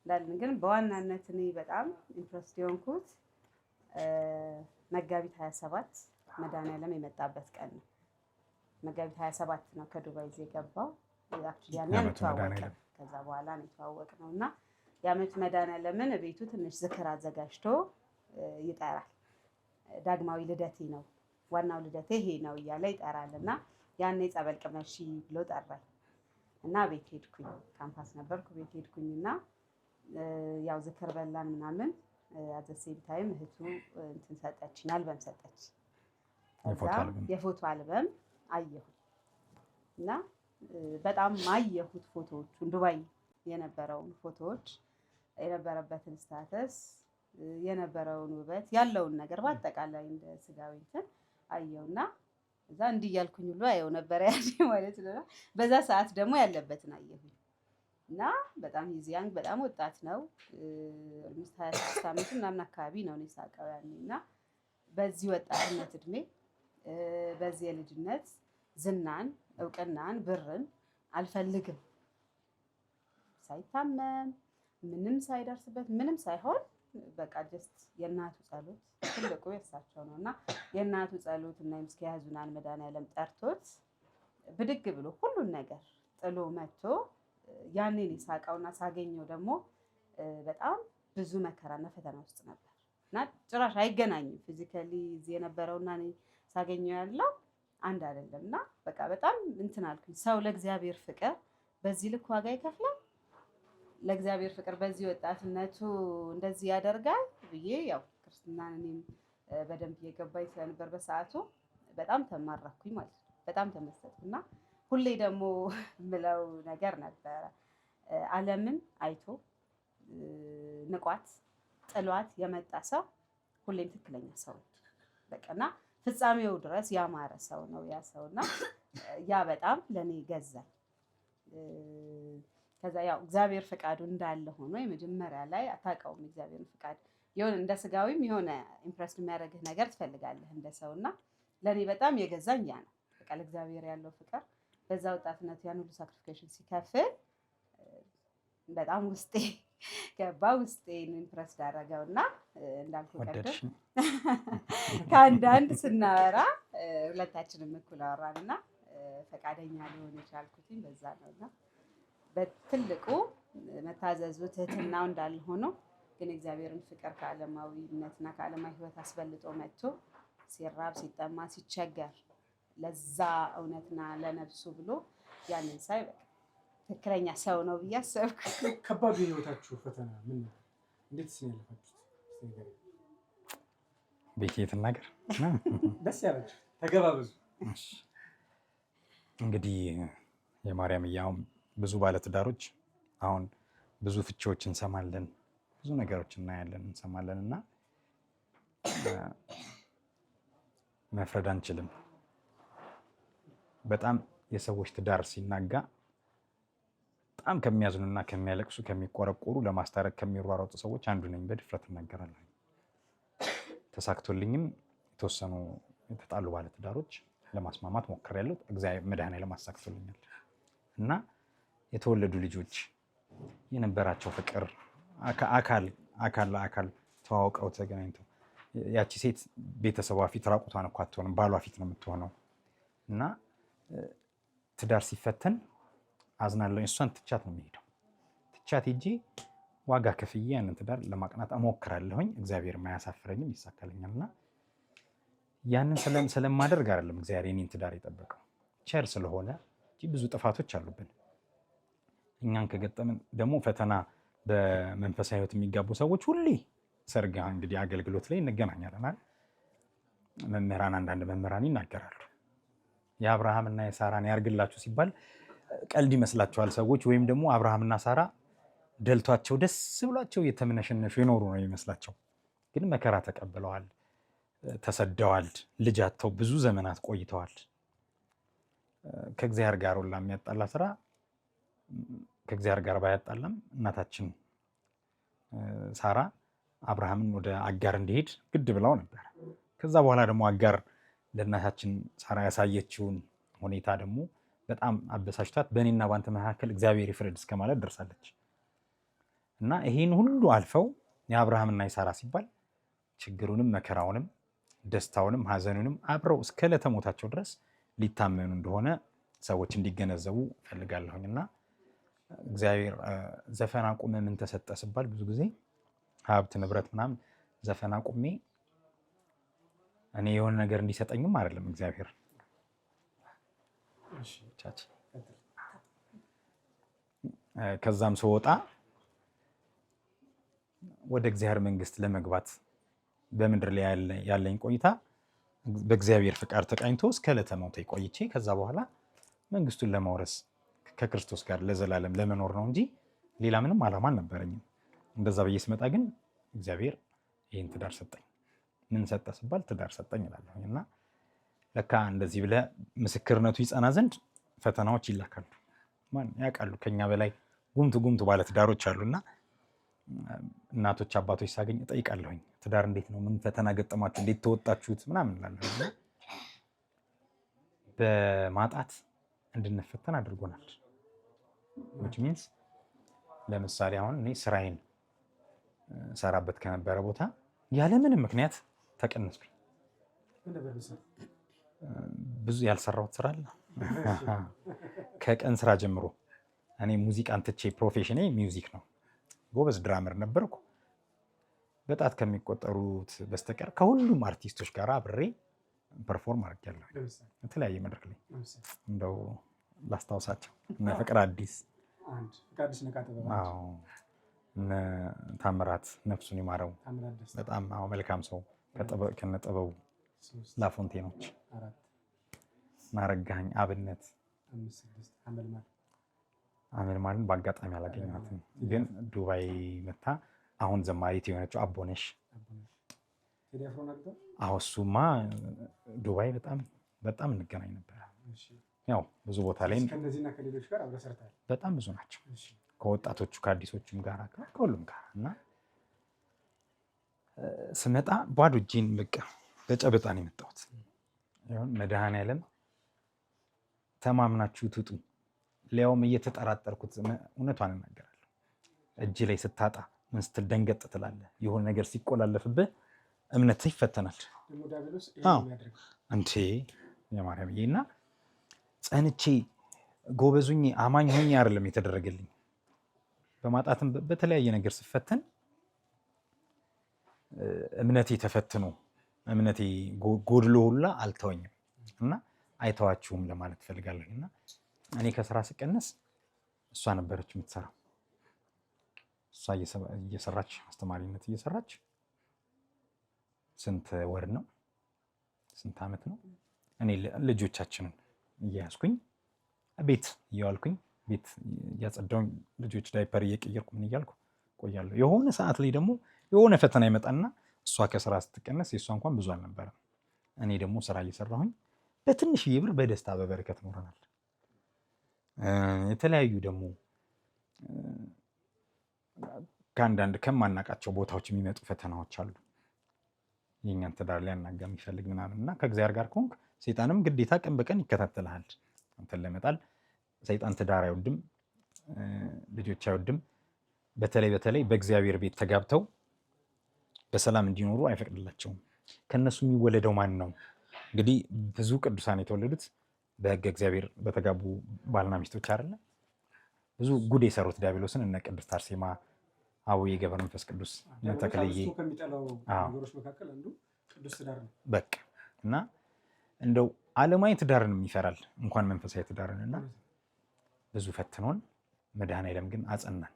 እንዳለን። ግን በዋናነት እኔ በጣም ኢምፕረስድ የሆንኩት መጋቢት 27 መድኃኔዓለም የመጣበት ቀን ነው። መጋቢት 27 ነው ከዱባይ የገባው። አክቹዋሊ ያኔ አንተዋወቅም፣ ከዛ በኋላ ነው የተዋወቅነው እና የዓመቱ መድኃኔዓለምን ቤቱ ትንሽ ዝክር አዘጋጅቶ ይጠራል። ዳግማዊ ልደቴ ነው ዋናው ልደቴ ይሄ ነው እያለ ይጠራል እና ያኔ ጸበል ቅመሺ ብሎ ጠራኝ እና ቤት ሄድኩኝ። ካምፓስ ነበርኩ። ቤት ሄድኩኝ እና ያው ዝክር በላን ምናምን። አት ዘ ሴም ታይም እህቱ እንትን ሰጠችኝ፣ አልበም ሰጠች። የፎቶ አልበም አየሁ እና በጣም አየሁት ፎቶዎቹን፣ ዱባይ የነበረውን ፎቶዎች፣ የነበረበትን ስታተስ፣ የነበረውን ውበት፣ ያለውን ነገር በአጠቃላይ እንደ ስጋዊ እንትን አየውና እዛ እንዲህ እያልኩኝ ሁሉ አየው ነበር ያኔ ማለት ነው። በዛ ሰዓት ደግሞ ያለበትን አየሁኝ እና በጣም ሂዚያንግ በጣም ወጣት ነው። ኦልሞስት 26 ዓመት ምናምን አካባቢ ነው እኔ ሳውቀው ያኔ እና በዚህ ወጣትነት እድሜ በዚህ የልጅነት ዝናን፣ እውቅናን፣ ብርን አልፈልግም ሳይታመም ምንም ሳይደርስበት ምንም ሳይሆን በቃ ጀስት የእናቱ ጸሎት ትልቁ የእሳቸው ነው እና የእናቱ ጸሎት እና የምስኪ ያዙናን መድኃኒዓለም ጠርቶት ብድግ ብሎ ሁሉን ነገር ጥሎ መጥቶ ያኔን ሳውቀውና ሳገኘው ደግሞ በጣም ብዙ መከራና ፈተና ውስጥ ነበር እና ጭራሽ አይገናኝም። ፊዚካሊ እዚህ የነበረውና እኔ ሳገኘው ያለው አንድ አይደለም እና በቃ በጣም እንትን አልኩኝ። ሰው ለእግዚአብሔር ፍቅር በዚህ ልክ ዋጋ ይከፍላል? ለእግዚአብሔር ፍቅር በዚህ ወጣትነቱ እንደዚህ ያደርጋል ብዬ ያው ክርስትናን እኔም በደንብ እየገባኝ ስለነበር በሰዓቱ በጣም ተማረኩኝ ማለት ነው። በጣም ተመሰጥኩና ሁሌ ደግሞ ምለው ነገር ነበረ ዓለምን አይቶ ንቋት ጥሏት የመጣ ሰው ሁሌም ትክክለኛ ሰው በቃና ፍጻሜው ድረስ ያማረ ሰው ነው ያ ሰውና ያ በጣም ለኔ ገዛኝ። ከዛ ያው እግዚአብሔር ፍቃዱ እንዳለ ሆኖ የመጀመሪያ ላይ አታውቀውም እግዚአብሔርን ፍቃድ የሆነ እንደ ስጋዊም የሆነ ኢምፕረስ የሚያደርግህ ነገር ትፈልጋለህ እንደ ሰውና ለኔ በጣም የገዛኝ ያ ነው። በቃ ለእግዚአብሔር ያለው ፍቅር በዛ ወጣትነት ያን ሁሉ ሳክሪፊኬሽን ሲከፍል በጣም ውስጤ ገባ። ውስጤን ኢምፕረስ ዳረገውና እንዳልኩ ቀደም ከአንዳንድ ስናወራ ሁለታችንም እኩል አወራንና ፈቃደኛ ሊሆን የቻልኩትኝ በዛ ነውና በትልቁ መታዘዙ ትህትናው እንዳለ ሆኖ ግን እግዚአብሔርን ፍቅር ከዓለማዊነትና ከዓለማዊ ሕይወት አስበልጦ መጥቶ ሲራብ ሲጠማ ሲቸገር ለዛ እውነትና ለነፍሱ ብሎ ያንን ሳይ በቃ ትክክለኛ ሰው ነው ብዬ አሰብኩ። ከባዱ የህይወታችሁ ፈተና ምን ነው? እንዴት ያለፋችሁት? ቤት የትናገር ደስ ያላችሁ ተገባበዙ። እንግዲህ የማርያም እያውም ብዙ ባለትዳሮች አሁን ብዙ ፍቺዎች እንሰማለን፣ ብዙ ነገሮች እናያለን እንሰማለን እና መፍረድ አንችልም። በጣም የሰዎች ትዳር ሲናጋ በጣም ከሚያዝኑና ከሚያለቅሱ ከሚቆረቆሩ ለማስታረቅ ከሚሯሯጡ ሰዎች አንዱ ነኝ። በድፍረት እናገራለሁ። ተሳክቶልኝም የተወሰኑ የተጣሉ ባለትዳሮች ለማስማማት ሞክሬያለሁ። እግዚአብሔር መድኃኔዓለም አሳክቶልኛል እና የተወለዱ ልጆች የነበራቸው ፍቅር አካል ለአካል ተዋውቀው ተገናኝተው ያቺ ሴት ቤተሰቧ ፊት ራቁቷን እኮ አትሆንም፣ ባሏ ፊት ነው የምትሆነው እና ትዳር ሲፈተን አዝናለሁ። እሷን ትቻት ነው የሚሄደው። ትቻት ሄጄ ዋጋ ከፍዬ ያንን ትዳር ለማቅናት እሞክራለሁኝ። እግዚአብሔር አያሳፍረኝም፣ ይሳካልኛል እና ያንን ስለማደርግ አይደለም እግዚአብሔር የኔን ትዳር የጠበቀው ቸር ስለሆነ እንጂ ብዙ ጥፋቶች አሉብን። እኛን ከገጠምን ደግሞ ፈተና በመንፈሳዊ ሕይወት የሚጋቡ ሰዎች ሁሌ ሰርግ እንግዲህ አገልግሎት ላይ እንገናኛለን አይደል? መምህራን አንዳንድ መምህራን ይናገራሉ የአብርሃምና የሳራን ያርግላችሁ ሲባል ቀልድ ይመስላቸዋል ሰዎች፣ ወይም ደግሞ አብርሃምና ሳራ ደልቷቸው ደስ ብሏቸው የተመነሸነሹ የኖሩ ነው ይመስላቸው። ግን መከራ ተቀብለዋል፣ ተሰደዋል፣ ልጅ አጥተው ብዙ ዘመናት ቆይተዋል። ከእግዚአብሔር ጋር ሁላ የሚያጣላ ስራ ከእግዚአብሔር ጋር ባያጣላም እናታችን ሳራ አብርሃምን ወደ አጋር እንዲሄድ ግድ ብለው ነበር። ከዛ በኋላ ደግሞ አጋር ለእናታችን ሳራ ያሳየችውን ሁኔታ ደግሞ በጣም አበሳጭቷት በእኔና ባንተ መካከል እግዚአብሔር ይፍረድ እስከ ማለት ደርሳለች። እና ይሄን ሁሉ አልፈው የአብርሃምና የሳራ ሲባል ችግሩንም መከራውንም ደስታውንም ሐዘኑንም አብረው እስከ ዕለተ ሞታቸው ድረስ ሊታመኑ እንደሆነ ሰዎች እንዲገነዘቡ ፈልጋለሁኝና እግዚአብሔር ዘፈን አቁመ ምን ተሰጠ ሲባል ብዙ ጊዜ ሀብት ንብረት ምናምን ዘፈን አቁሜ እኔ የሆነ ነገር እንዲሰጠኝም አይደለም እግዚአብሔር። ከዛም ስወጣ ወደ እግዚአብሔር መንግስት ለመግባት በምድር ላይ ያለኝ ቆይታ በእግዚአብሔር ፍቃድ ተቃኝቶ እስከ ዕለተ ሞቴ ቆይቼ ከዛ በኋላ መንግስቱን ለማውረስ ከክርስቶስ ጋር ለዘላለም ለመኖር ነው እንጂ ሌላ ምንም ዓላማ አልነበረኝም። እንደዛ ብዬ ስመጣ ግን እግዚአብሔር ይህን ትዳር ሰጠኝ። ምን ሰጠ ስባል ትዳር ሰጠኝ እላለሁ። እና ለካ እንደዚህ ብለህ ምስክርነቱ ይጸና ዘንድ ፈተናዎች ይላካሉ። ማን ያውቃሉ? ከኛ በላይ ጉምቱ ባለ ትዳሮች አሉና እናቶች አባቶች ሳገኝ እጠይቃለሁኝ፣ ትዳር እንዴት ነው? ምን ፈተና ገጠማችሁ? እንዴት ተወጣችሁት? ምናምን እላለሁ። በማጣት እንድንፈተን አድርጎናል። which means ለምሳሌ አሁን እኔ ስራዬን ሰራበት ከነበረ ቦታ ያለምንም ምክንያት ተቀነስኩኝ። ብዙ ያልሰራሁት ስራ አለ። ከቀን ስራ ጀምሮ እኔ ሙዚቃን ትቼ ፕሮፌሽኔ ሚውዚክ ነው። ጎበዝ ድራመር ነበርኩ። በጣት ከሚቆጠሩት በስተቀር ከሁሉም አርቲስቶች ጋር አብሬ ፐርፎርም አድርጌያለሁ የተለያየ መድረክ ላይ። እንደው ላስታውሳቸው እነ ፍቅር አዲስ፣ ታምራት ነፍሱን ይማረው፣ በጣም መልካም ሰው ከነጥበቡ፣ ላፎንቴኖች፣ ናረጋኝ፣ አብነት፣ አመልማልን በአጋጣሚ አላገኘኋትም፣ ግን ዱባይ መታ አሁን ዘማሪት የሆነችው አቦነሽ። እሱማ ዱባይ በጣም እንገናኝ ነበር። ያው ብዙ ቦታ ላይ በጣም ብዙ ናቸው፣ ከወጣቶቹ ከአዲሶቹም ጋር ከሁሉም ጋር። እና ስመጣ ባዶ እጄን በቃ በጨበጣ ነው የመጣሁት። መድኃኔዓለም ተማምናችሁ ትውጡ፣ ሊያውም እየተጠራጠርኩት እውነቷን እናገራለሁ። እጅ ላይ ስታጣ ምን ስትል ደንገጥ ትላለህ። የሆነ ነገር ሲቆላለፍብህ እምነት ይፈተናል። እንዴ የማርያምዬ እና ጸንቼ ጎበዙኝ አማኝ ሆኜ አይደለም የተደረገልኝ። በማጣትም በተለያየ ነገር ስፈተን እምነቴ ተፈትኖ እምነቴ ጎድሎ ሁላ አልተወኝም እና አይተዋችሁም ለማለት ፈልጋለሁ። እና እኔ ከስራ ስቀነስ እሷ ነበረች የምትሰራው። እሷ እየሰራች አስተማሪነት እየሰራች ስንት ወር ነው ስንት ዓመት ነው እኔ ልጆቻችንን እያያዝኩኝ ቤት እየዋልኩኝ ቤት እያጸዳሁኝ ልጆች ዳይፐር እየቀየርኩ ምን እያልኩ ቆያለሁ። የሆነ ሰዓት ላይ ደግሞ የሆነ ፈተና ይመጣና እሷ ከስራ ስትቀነስ የእሷ እንኳን ብዙ አልነበረም። እኔ ደግሞ ስራ እየሰራሁኝ በትንሽዬ ብር በደስታ በበረከት ኖረናል። የተለያዩ ደግሞ ከአንዳንድ ከማናቃቸው ቦታዎች የሚመጡ ፈተናዎች አሉ። የእኛን ትዳር ሊያናጋ የሚፈልግ ምናምን እና ከእግዚአብሔር ጋር ከሆንክ ሰይጣንም ግዴታ ቀን በቀን ይከታተልሃል አንተን ለመጣል። ሰይጣን ትዳር አይወድም፣ ልጆች አይወድም። በተለይ በእግዚአብሔር ቤት ተጋብተው በሰላም እንዲኖሩ አይፈቅድላቸውም። ከነሱ የሚወለደው ማን ነው? እንግዲህ ብዙ ቅዱሳን የተወለዱት በሕገ እግዚአብሔር በተጋቡ ባልና ሚስቶች አይደለ? ብዙ ጉድ የሰሩት ዲያብሎስን እነ ቅድስት አርሴማ፣ አቡነ ገብረ መንፈስ ቅዱስ፣ ተክልዬ በቃ እና እንደው ዓለማዊ ትዳርንም ይፈራል እንኳን መንፈሳዊ ትዳርን። እና ብዙ ፈትኖን መድኃኔዓለም ግን አጸናን።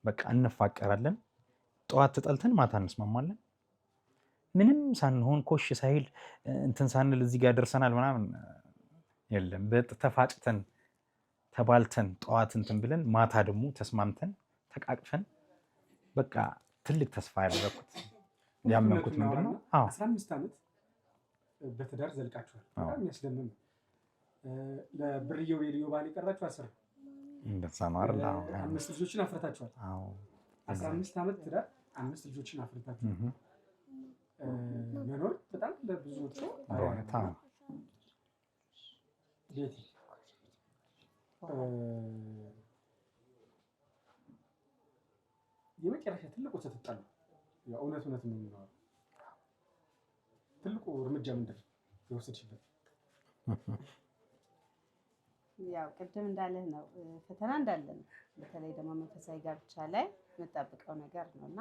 በቃ እንፋቀራለን። ጠዋት ተጠልተን ማታ እንስማማለን። ምንም ሳንሆን ኮሽ ሳይል እንትን ሳንል እዚህ ጋር ደርሰናል ምናምን የለም። ተፋጭተን ተባልተን ጠዋት እንትን ብለን ማታ ደግሞ ተስማምተን ተቃቅፈን በቃ ትልቅ ተስፋ ያደረኩት ያመንኩት ምንድን ነው? 15 ዓመት በትዳር ዘልቃችኋል። በጣም የሚያስደምም ለብርየው የልዩ ባህል የቀራችሁ 10 እንደዛ ነው አይደል? 5 ልጆችን አፍርታችኋል። 15 ዓመት ትዳር 5 ልጆችን አፍርታችኋል። መኖር በጣም ለብዙዎቹ ቤቲ የመጨረሻ ትልቁ ስትጣሉ እውነት ነው የሚኖረው ትልቁ እርምጃ ምንድን ነው የወሰድሽበት? ያው ቅድም እንዳለህ ነው ፈተና እንዳለ ነው። በተለይ ደግሞ መንፈሳዊ ጋብቻ ላይ የምጠብቀው ነገር ነው እና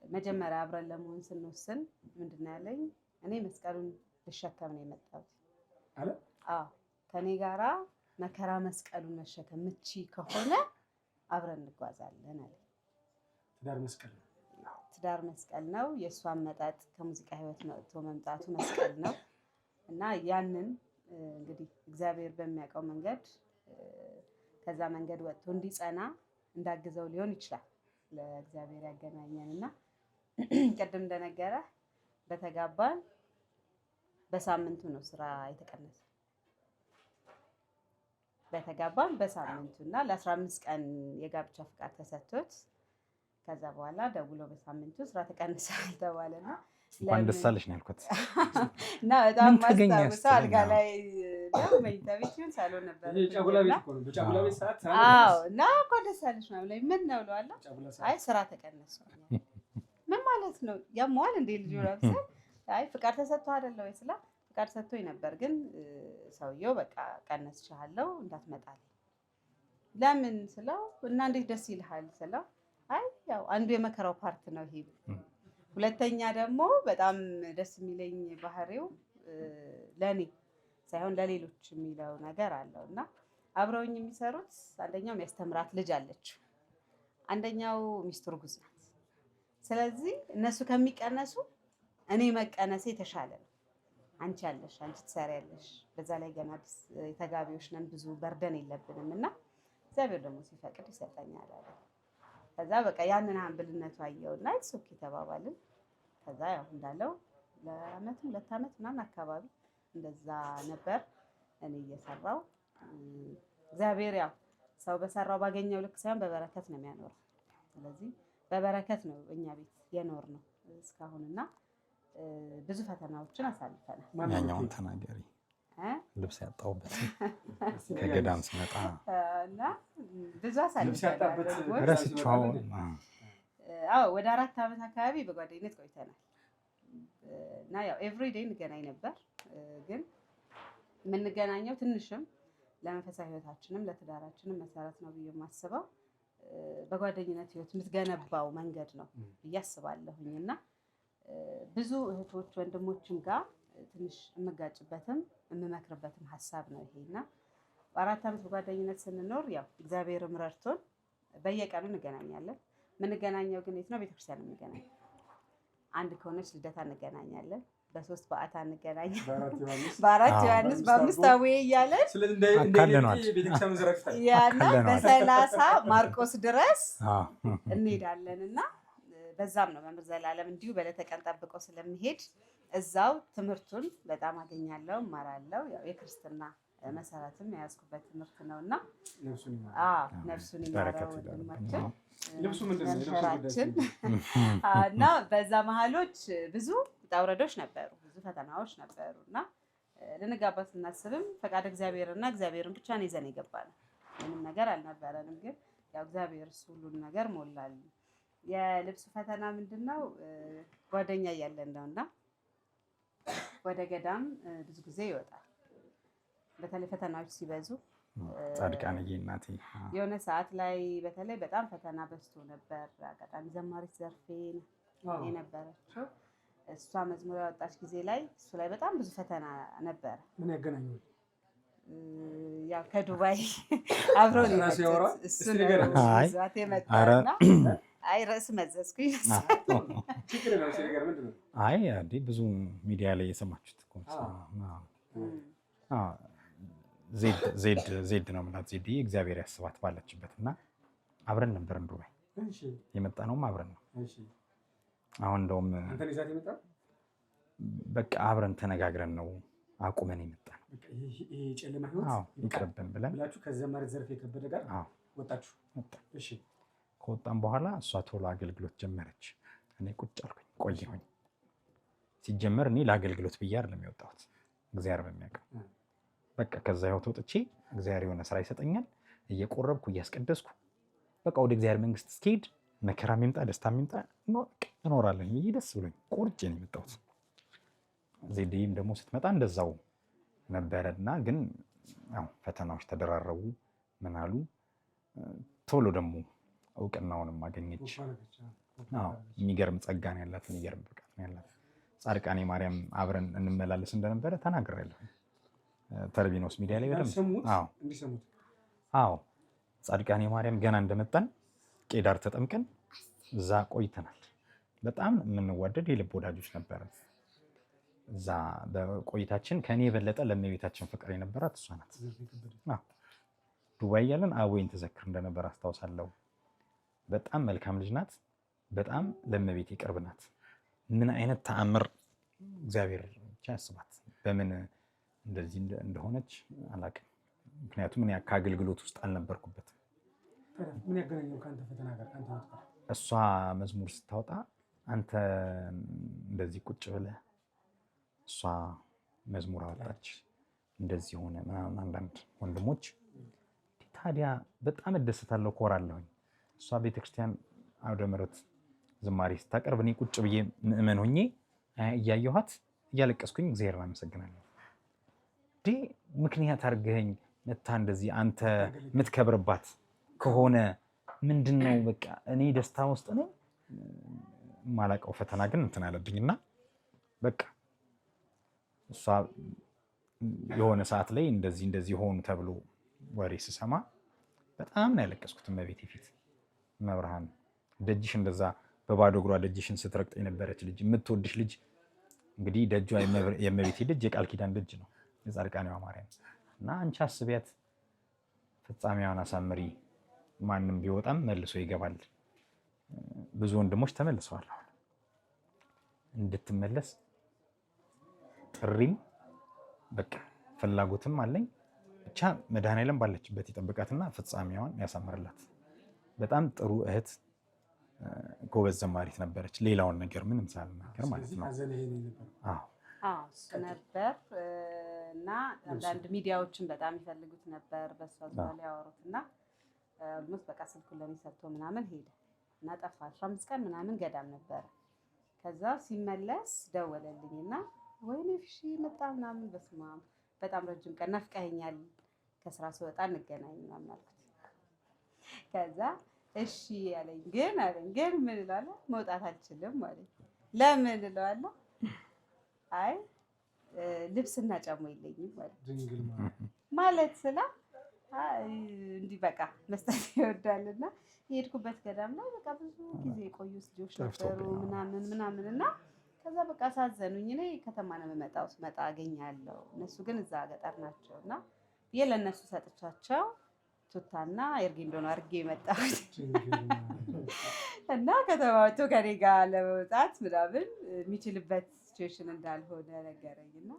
መጀመሪያ አብረን ለመሆን ስንወስን ምንድን ነው ያለኝ፣ እኔ መስቀሉን ልሸከም ነው የመጣሁት አለ። ከኔ ጋራ መከራ መስቀሉን መሸከም ምቺ ከሆነ አብረን እንጓዛለን አለ። ትዳር መስቀል ነው። የእሱ አመጣጥ ከሙዚቃ ህይወት መጥቶ መምጣቱ መስቀል ነው እና ያንን እንግዲህ እግዚአብሔር በሚያውቀው መንገድ ከዛ መንገድ ወጥቶ እንዲጸና እንዳግዘው ሊሆን ይችላል ለእግዚአብሔር ያገናኘንና ቅድም እንደነገረ በተጋባን በሳምንቱ ነው ስራ የተቀነሰ። በተጋባን በሳምንቱና ለ15 ቀን የጋብቻ ፍቃድ ተሰጥቶት ከዛ በኋላ ደውሎ በሳምንቱ ስራ ተቀንሷል ተባለና እንኳን ደስ አለሽ ነው ያልኩት። እና በጣም ማስታወሰው አልጋ ላይ ነው መኝታ ቤት ይሁን ሳሎን ነበር። ጫጉላ ቤት እኮ ነው። በጫጉላ ቤት ሰዓት አዎ። እና እንኳን ደስ አለሽ ነው ላይ ምን ነው ብለዋል። አይ ስራ ተቀነሷል። ምን ማለት ነው? ያሟል እንዴ ልጅ ወራብሰ አይ ፍቃድ ተሰጥቶ አይደለ ወይ ስላ ፍቃድ ሰጥቶኝ ነበር፣ ግን ሰውየው በቃ ቀነስሻለሁ እንዳትመጣልኝ። ለምን ስለው እና እንዴት ደስ ይልሃል ስለው አይ ያው አንዱ የመከራው ፓርት ነው ይሄ። ሁለተኛ ደግሞ በጣም ደስ የሚለኝ ባህሪው ለኔ ሳይሆን ለሌሎች የሚለው ነገር አለው እና አብረውኝ የሚሰሩት አንደኛው የሚያስተምራት ልጅ አለችው፣ አንደኛው ሚስቱ እርጉዝ ናት። ስለዚህ እነሱ ከሚቀነሱ እኔ መቀነሴ የተሻለ ነው። አንቺ ያለሽ አንቺ ትሰሪያለሽ፣ በዛ ላይ ገና አዲስ ተጋቢዎች ነን፣ ብዙ በርደን የለብንም እና እግዚአብሔር ደግሞ ሲፈቅድ ይሰጠኛል አለ። ከዛ በቃ ያንን አንብልነቱ አየውና ኦኬ ተባባልን። ከዛ ያው እንዳለው ለአመትም 2 ዓመት ምናምን አካባቢ እንደዛ ነበር እኔ እየሰራው። እግዚአብሔር ያው ሰው በሰራው ባገኘው ልክ ሳይሆን በበረከት ነው የሚያኖረው። ስለዚህ በበረከት ነው እኛ ቤት የኖር ነው እስካሁንና ብዙ ፈተናዎችን አሳልፈናል። ያኛውን ተናገሪ ልብስ ያጣውበት ከገዳም ስመጣ እና ብዙ አሳልፈናል። አዎ ወደ 4 ዓመት አካባቢ በጓደኝነት ቆይተናል እና ያው ኤቭሪዴይ እንገናኝ ነበር። ግን የምንገናኘው ትንሽም ለመንፈሳዊ ህይወታችንም ለትዳራችንም መሰረት ነው ብዬ የማስበው በጓደኝነት ህይወት የምትገነባው መንገድ ነው ብዬ አስባለሁኝ እና ብዙ እህቶች ወንድሞችም ጋር ትንሽ የምጋጭበትም የምመክርበትም ሀሳብ ነው ይሄና በ4 ዓመት በጓደኝነት ስንኖር ያው እግዚአብሔርም ረድቶን በየቀኑ እንገናኛለን። የምንገናኘው ግን የት ነው? ቤተክርስቲያን እንገናኛለን። አንድ ከሆነች ልደታ እንገናኛለን፣ በ3 በዓታ እንገናኛለን፣ በ4 ዮሐንስ በ5 አቡዬ እያለን ያና በ30 ማርቆስ ድረስ እንሄዳለን እና በዛም ነው መምህር ዘላለም እንዲሁ በዕለተ ቀን ጠብቆ ስለሚሄድ እዛው ትምህርቱን በጣም አገኛለሁ፣ እማራለሁ። ያው የክርስትና መሰረትም የያዝኩበት ትምህርት ነውና ነፍሱን ይማረው ወንድማችን ልብሱ ምንድነው መምህራችን እና በዛ መሀሎች ብዙ ውጣ ውረዶች ነበሩ፣ ብዙ ፈተናዎች ነበሩና ልንጋባ ስናስብም ፈቃድ እግዚአብሔርና እግዚአብሔርን ብቻ ነው ይዘን የገባነው። ምንም ነገር አልነበረንም፣ ግን ያው እግዚአብሔር ሁሉን ነገር ሞላል። የልብሱ ፈተና ምንድነው? ጓደኛ እያለን ነውና ወደ ገዳም ብዙ ጊዜ ይወጣል። በተለይ ፈተናዎች ሲበዙ ጻድቃንዬ እናቴ የሆነ ሰዓት ላይ በተለይ በጣም ፈተና በዝቶ ነበር። አጋጣሚ ዘማሪት ዘርፌን የነበረችው እሷ መዝሙር ያወጣች ጊዜ ላይ እሱ ላይ በጣም ብዙ ፈተና ነበረ። ምን ያገናኛል? ያው ከዱባይ አብሮ ነው እሱ ነው ዛቴ መጣና አይ ርዕስ መዘዝኩኝ። አይ አዲ ብዙ ሚዲያ ላይ የሰማችሁት እኮ ዜድ ነው ማለት ዜድ እግዚአብሔር ያስባት ባለችበትና አብረን ነበር ዱባይ የመጣ ነውም አብረን ነው። አሁን እንደውም በቃ አብረን ተነጋግረን ነው አቁመን የመጣ ነው። ይሄ ጨለማ ህይወት ይቅርብን ብላችሁ ከዘማሪ ዘርፌ ከበደ ጋር ወጣችሁ? እሺ ከወጣን በኋላ እሷ ቶሎ አገልግሎት ጀመረች። እኔ ቁጭ አልኩኝ ቆየሁኝ። ሲጀመር እኔ ለአገልግሎት ብዬ አይደለም የወጣሁት፣ እግዚአብሔር በሚያውቀው በቃ ከዛ ህይወት ወጥቼ እግዚአብሔር የሆነ ስራ ይሰጠኛል፣ እየቆረብኩ እያስቀደስኩ በቃ ወደ እግዚአብሔር መንግስት እስኪሄድ መከራ የሚምጣ ደስታ የሚምጣ እኖራለን ብዬ ደስ ብሎኝ ቆርጬ ነው የመጣሁት። ዜዴም ደግሞ ስትመጣ እንደዛው ነበረና ግን ያው ፈተናዎች ተደራረቡ። ምን አሉ ቶሎ ደግሞ እውቅናውንም አገኘች። የሚገርም ጸጋ ነው ያላት፣ የሚገርም ብቃት ነው ያላት። ጻድቃኔ ማርያም አብረን እንመላለስ እንደነበረ ተናግሬያለሁ ተርቢኖስ ሚዲያ ላይ በደምብ። አዎ ጻድቃኔ ማርያም ገና እንደመጣን ቄዳር ተጠምቀን እዛ ቆይተናል። በጣም የምንዋደድ የልብ ወዳጆች ነበርን። እዛ በቆይታችን ከኔ የበለጠ ለእመቤታችን ፍቅር የነበራት እሷ ናት። ዱባይ ያለን አወይን ተዘክር እንደነበር አስታውሳለሁ። በጣም መልካም ልጅ ናት። በጣም ለእመቤቴ ቅርብ ናት። ምን አይነት ተአምር እግዚአብሔር ብቻ ያስባት። በምን እንደዚህ እንደሆነች አላውቅም። ምክንያቱም እኔ ከአገልግሎት ውስጥ አልነበርኩበትም። ምን ያገናኘው ከአንተ ፈተና ጋር? እሷ መዝሙር ስታወጣ አንተ እንደዚህ ቁጭ ብለህ እሷ መዝሙር አወጣች እንደዚህ ሆነ ምናምን። አንዳንድ ወንድሞች ታዲያ በጣም እደሰታለሁ፣ ኮራለሁኝ። እሷ ቤተክርስቲያን አውደ ምሕረት ዝማሬ ስታቀርብ እኔ ቁጭ ብዬ ምእመን ሆኜ እያየኋት እያለቀስኩኝ እግዚአብሔርን አመሰግናለሁ። ምክንያት አድርገኸኝ መታ እንደዚህ አንተ የምትከብርባት ከሆነ ምንድነው? በቃ እኔ ደስታ ውስጥ ነኝ። የማላውቀው ፈተና ግን እንትን አለብኝና በቃ እሷ የሆነ ሰዓት ላይ እንደዚህ ሆኑ ተብሎ ወሬ ስሰማ በጣም ነው ያለቀስኩት። እመቤቴ ፊት መብርሃን ደጅሽ እንደዛ በባዶ እግሯ ደጅሽን ስትረግጥ የነበረች ልጅ፣ የምትወድሽ ልጅ እንግዲህ ደጇ የእመቤቴ ደጅ የቃል ኪዳን ደጅ ነው፣ የጻድቃኔዋ ማርያም እና አንቺ አስቢያት፣ ፍጻሜዋን አሳምሪ። ማንም ቢወጣም መልሶ ይገባል። ብዙ ወንድሞች ተመልሰዋል። አሁን እንድትመለስ ጥሪም በቃ ፍላጎትም አለኝ። ብቻ መድኃኔዓለም ባለችበት ይጠብቃትና ፍጻሜዋን ያሳምርላት። በጣም ጥሩ እህት፣ ጎበዝ ዘማሪት ነበረች። ሌላውን ነገር ምንም ሳልናገር ማለት ነው። እሱ ነበር እና አንዳንድ ሚዲያዎችን በጣም ይፈልጉት ነበር በእሷ ዙሪያ ላይ ያወሩት እና ኦልሞስት በቃ ስልኩን ለኔ ሰጥቶ ምናምን ሄደ እና ጠፋ። 15 ቀን ምናምን ገዳም ነበረ። ከዛ ሲመለስ ደወለልኝና ወይኔ ፊሽ መጣ ምናምን፣ በስመ አብ በጣም ረጅም ቀን ናፍቀኸኛል፣ ከስራ ስወጣ እንገናኝ ምናምን አልኩት። ከዛ እሺ ያለኝ ግን ምን እላለሁ መውጣት አልችልም ማለት ለምን እለዋለሁ። አይ ልብስና ጫማ የለኝም ማለት ስላ እንዲህ በቃ መስጠት ይወዳልና የሄድኩበት ገዳም ላይ በቃ ብዙ ጊዜ የቆዩ ልጆች ነበሩ ምናምን እና ከዛ በቃ አሳዘኑኝ። እኔ ከተማ ነው የምመጣው፣ ስመጣ አገኛለሁ። እነሱ ግን እዛ ገጠር ናቸው እና ብዬ ለእነሱ ሰጥቻቸው ቱታና ኤርጌንዶ ነው አድርጌ የመጣሁት እና ከተማ ወጥቶ ከኔ ጋር ለመውጣት ምናምን የሚችልበት ሲቹዌሽን እንዳልሆነ ነገረኝና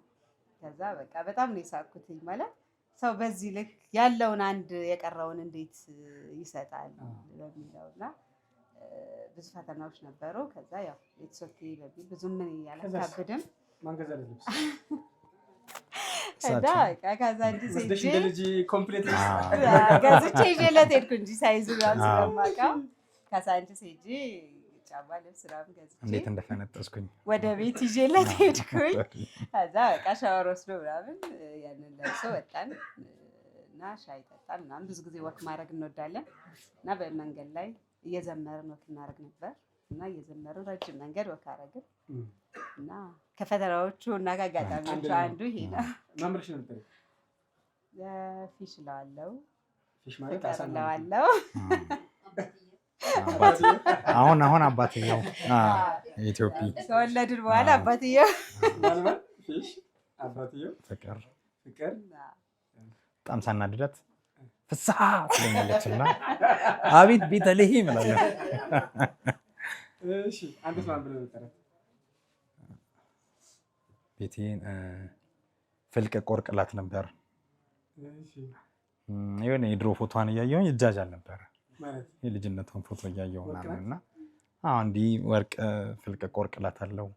ከዛ በቃ በጣም ነው የሳቅኩትኝ። ማለት ሰው በዚህ ልክ ያለውን አንድ የቀረውን እንዴት ይሰጣል በሚለውና ብዙ ፈተናዎች ነበሩ። ከዛ ያው ኢትሶኬ በሚል ብዙም ምን ያላካብድም ከዛ ልጅ ኮምፕሊት ገዝቼ ይዤለት ሄድኩ እንጂ ሳይዙ ስለማውቀው ከሳንቺስ ሄጄ ጫማ ልብስ ምናምን ገዝቼ እንዴት እንደፈነጠስኩኝ ወደ ቤት ይዤለት ሄድኩኝ። ከዛ በቃ ሻወር ወስዶ ምናምን ያንን ለብሶ ወጣን እና ሻይ ጠጣን ምናምን። ብዙ ጊዜ ወክ ማድረግ እንወዳለን እና በመንገድ ላይ እየዘመርን ወክ እናደርግ ነበር እና እየዘመርን ረጅም መንገድ ወክ አደረግን እና ከፈተናዎቹ እና ከአጋጣሚዎቹ አንዱ ይሄ ነው። ማምርሽ ነበር ፊሽ እለዋለሁ፣ ፊሽ ማለት አሳለዋለሁ። አሁን አባትየው ኢትዮጵያ ከወለድን በኋላ አባትየው ፍቅር ፍቅር በጣም ሳናድዳት ፍስሐ ትለኛለችና አቤት ቤተልሔም እላለሁ። እሺ አንተስ ማን ብለህ ነበር? ቤቴን ፍልቅቅ ወርቅላት ነበር። የሆነ የድሮ ፎቶዋን እያየሁኝ እጃጃል ነበር የልጅነቷን ፎቶ እያየሁ ምናምን እና እንዲህ ወርቅ ፍልቅቅ ወርቅላት አለው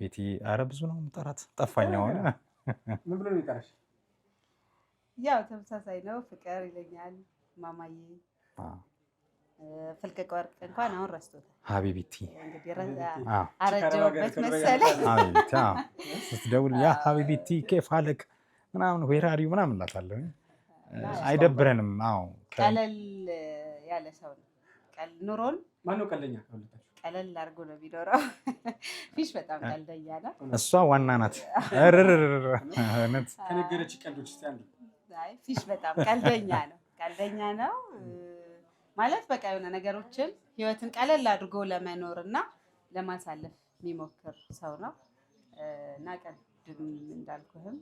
ቤቴ። ኧረ ብዙ ነው የምጠራት፣ ጠፋኝ አሁን። ምን ብሎ ነው የጠራሽ? ያው ተመሳሳይ ነው፣ ፍቅር ይለኛል ማማዬ። ፍልቅቅ ወርቅ እንኳን አሁን ረስቶታል። ሀቢቢቲ አረጀሁበት መሰለኝ። ሀቢቢቲ ስትደውል ያ ሀቢቢቲ ኬፍ አለክ ምናምን ዌራሪው ምናምን እላታለሁ። አይደብረንም። ቀለል ያለ ሰው ነው። ኑሮን ማነው ቀለኛ? ቀለል አድርጎ ነው የሚኖረው። ፊሽ በጣም ቀልደኛ ነው። እሷ ዋና ናት። ከነገረች ቀልዶች እስኪ አንዱ። ፊሽ በጣም ቀልደኛ ነው ማለት በቃ የሆነ ነገሮችን ህይወትን ቀለል አድርጎ ለመኖር እና ለማሳለፍ የሚሞክር ሰው ነው እና ቅድም እንዳልኩህም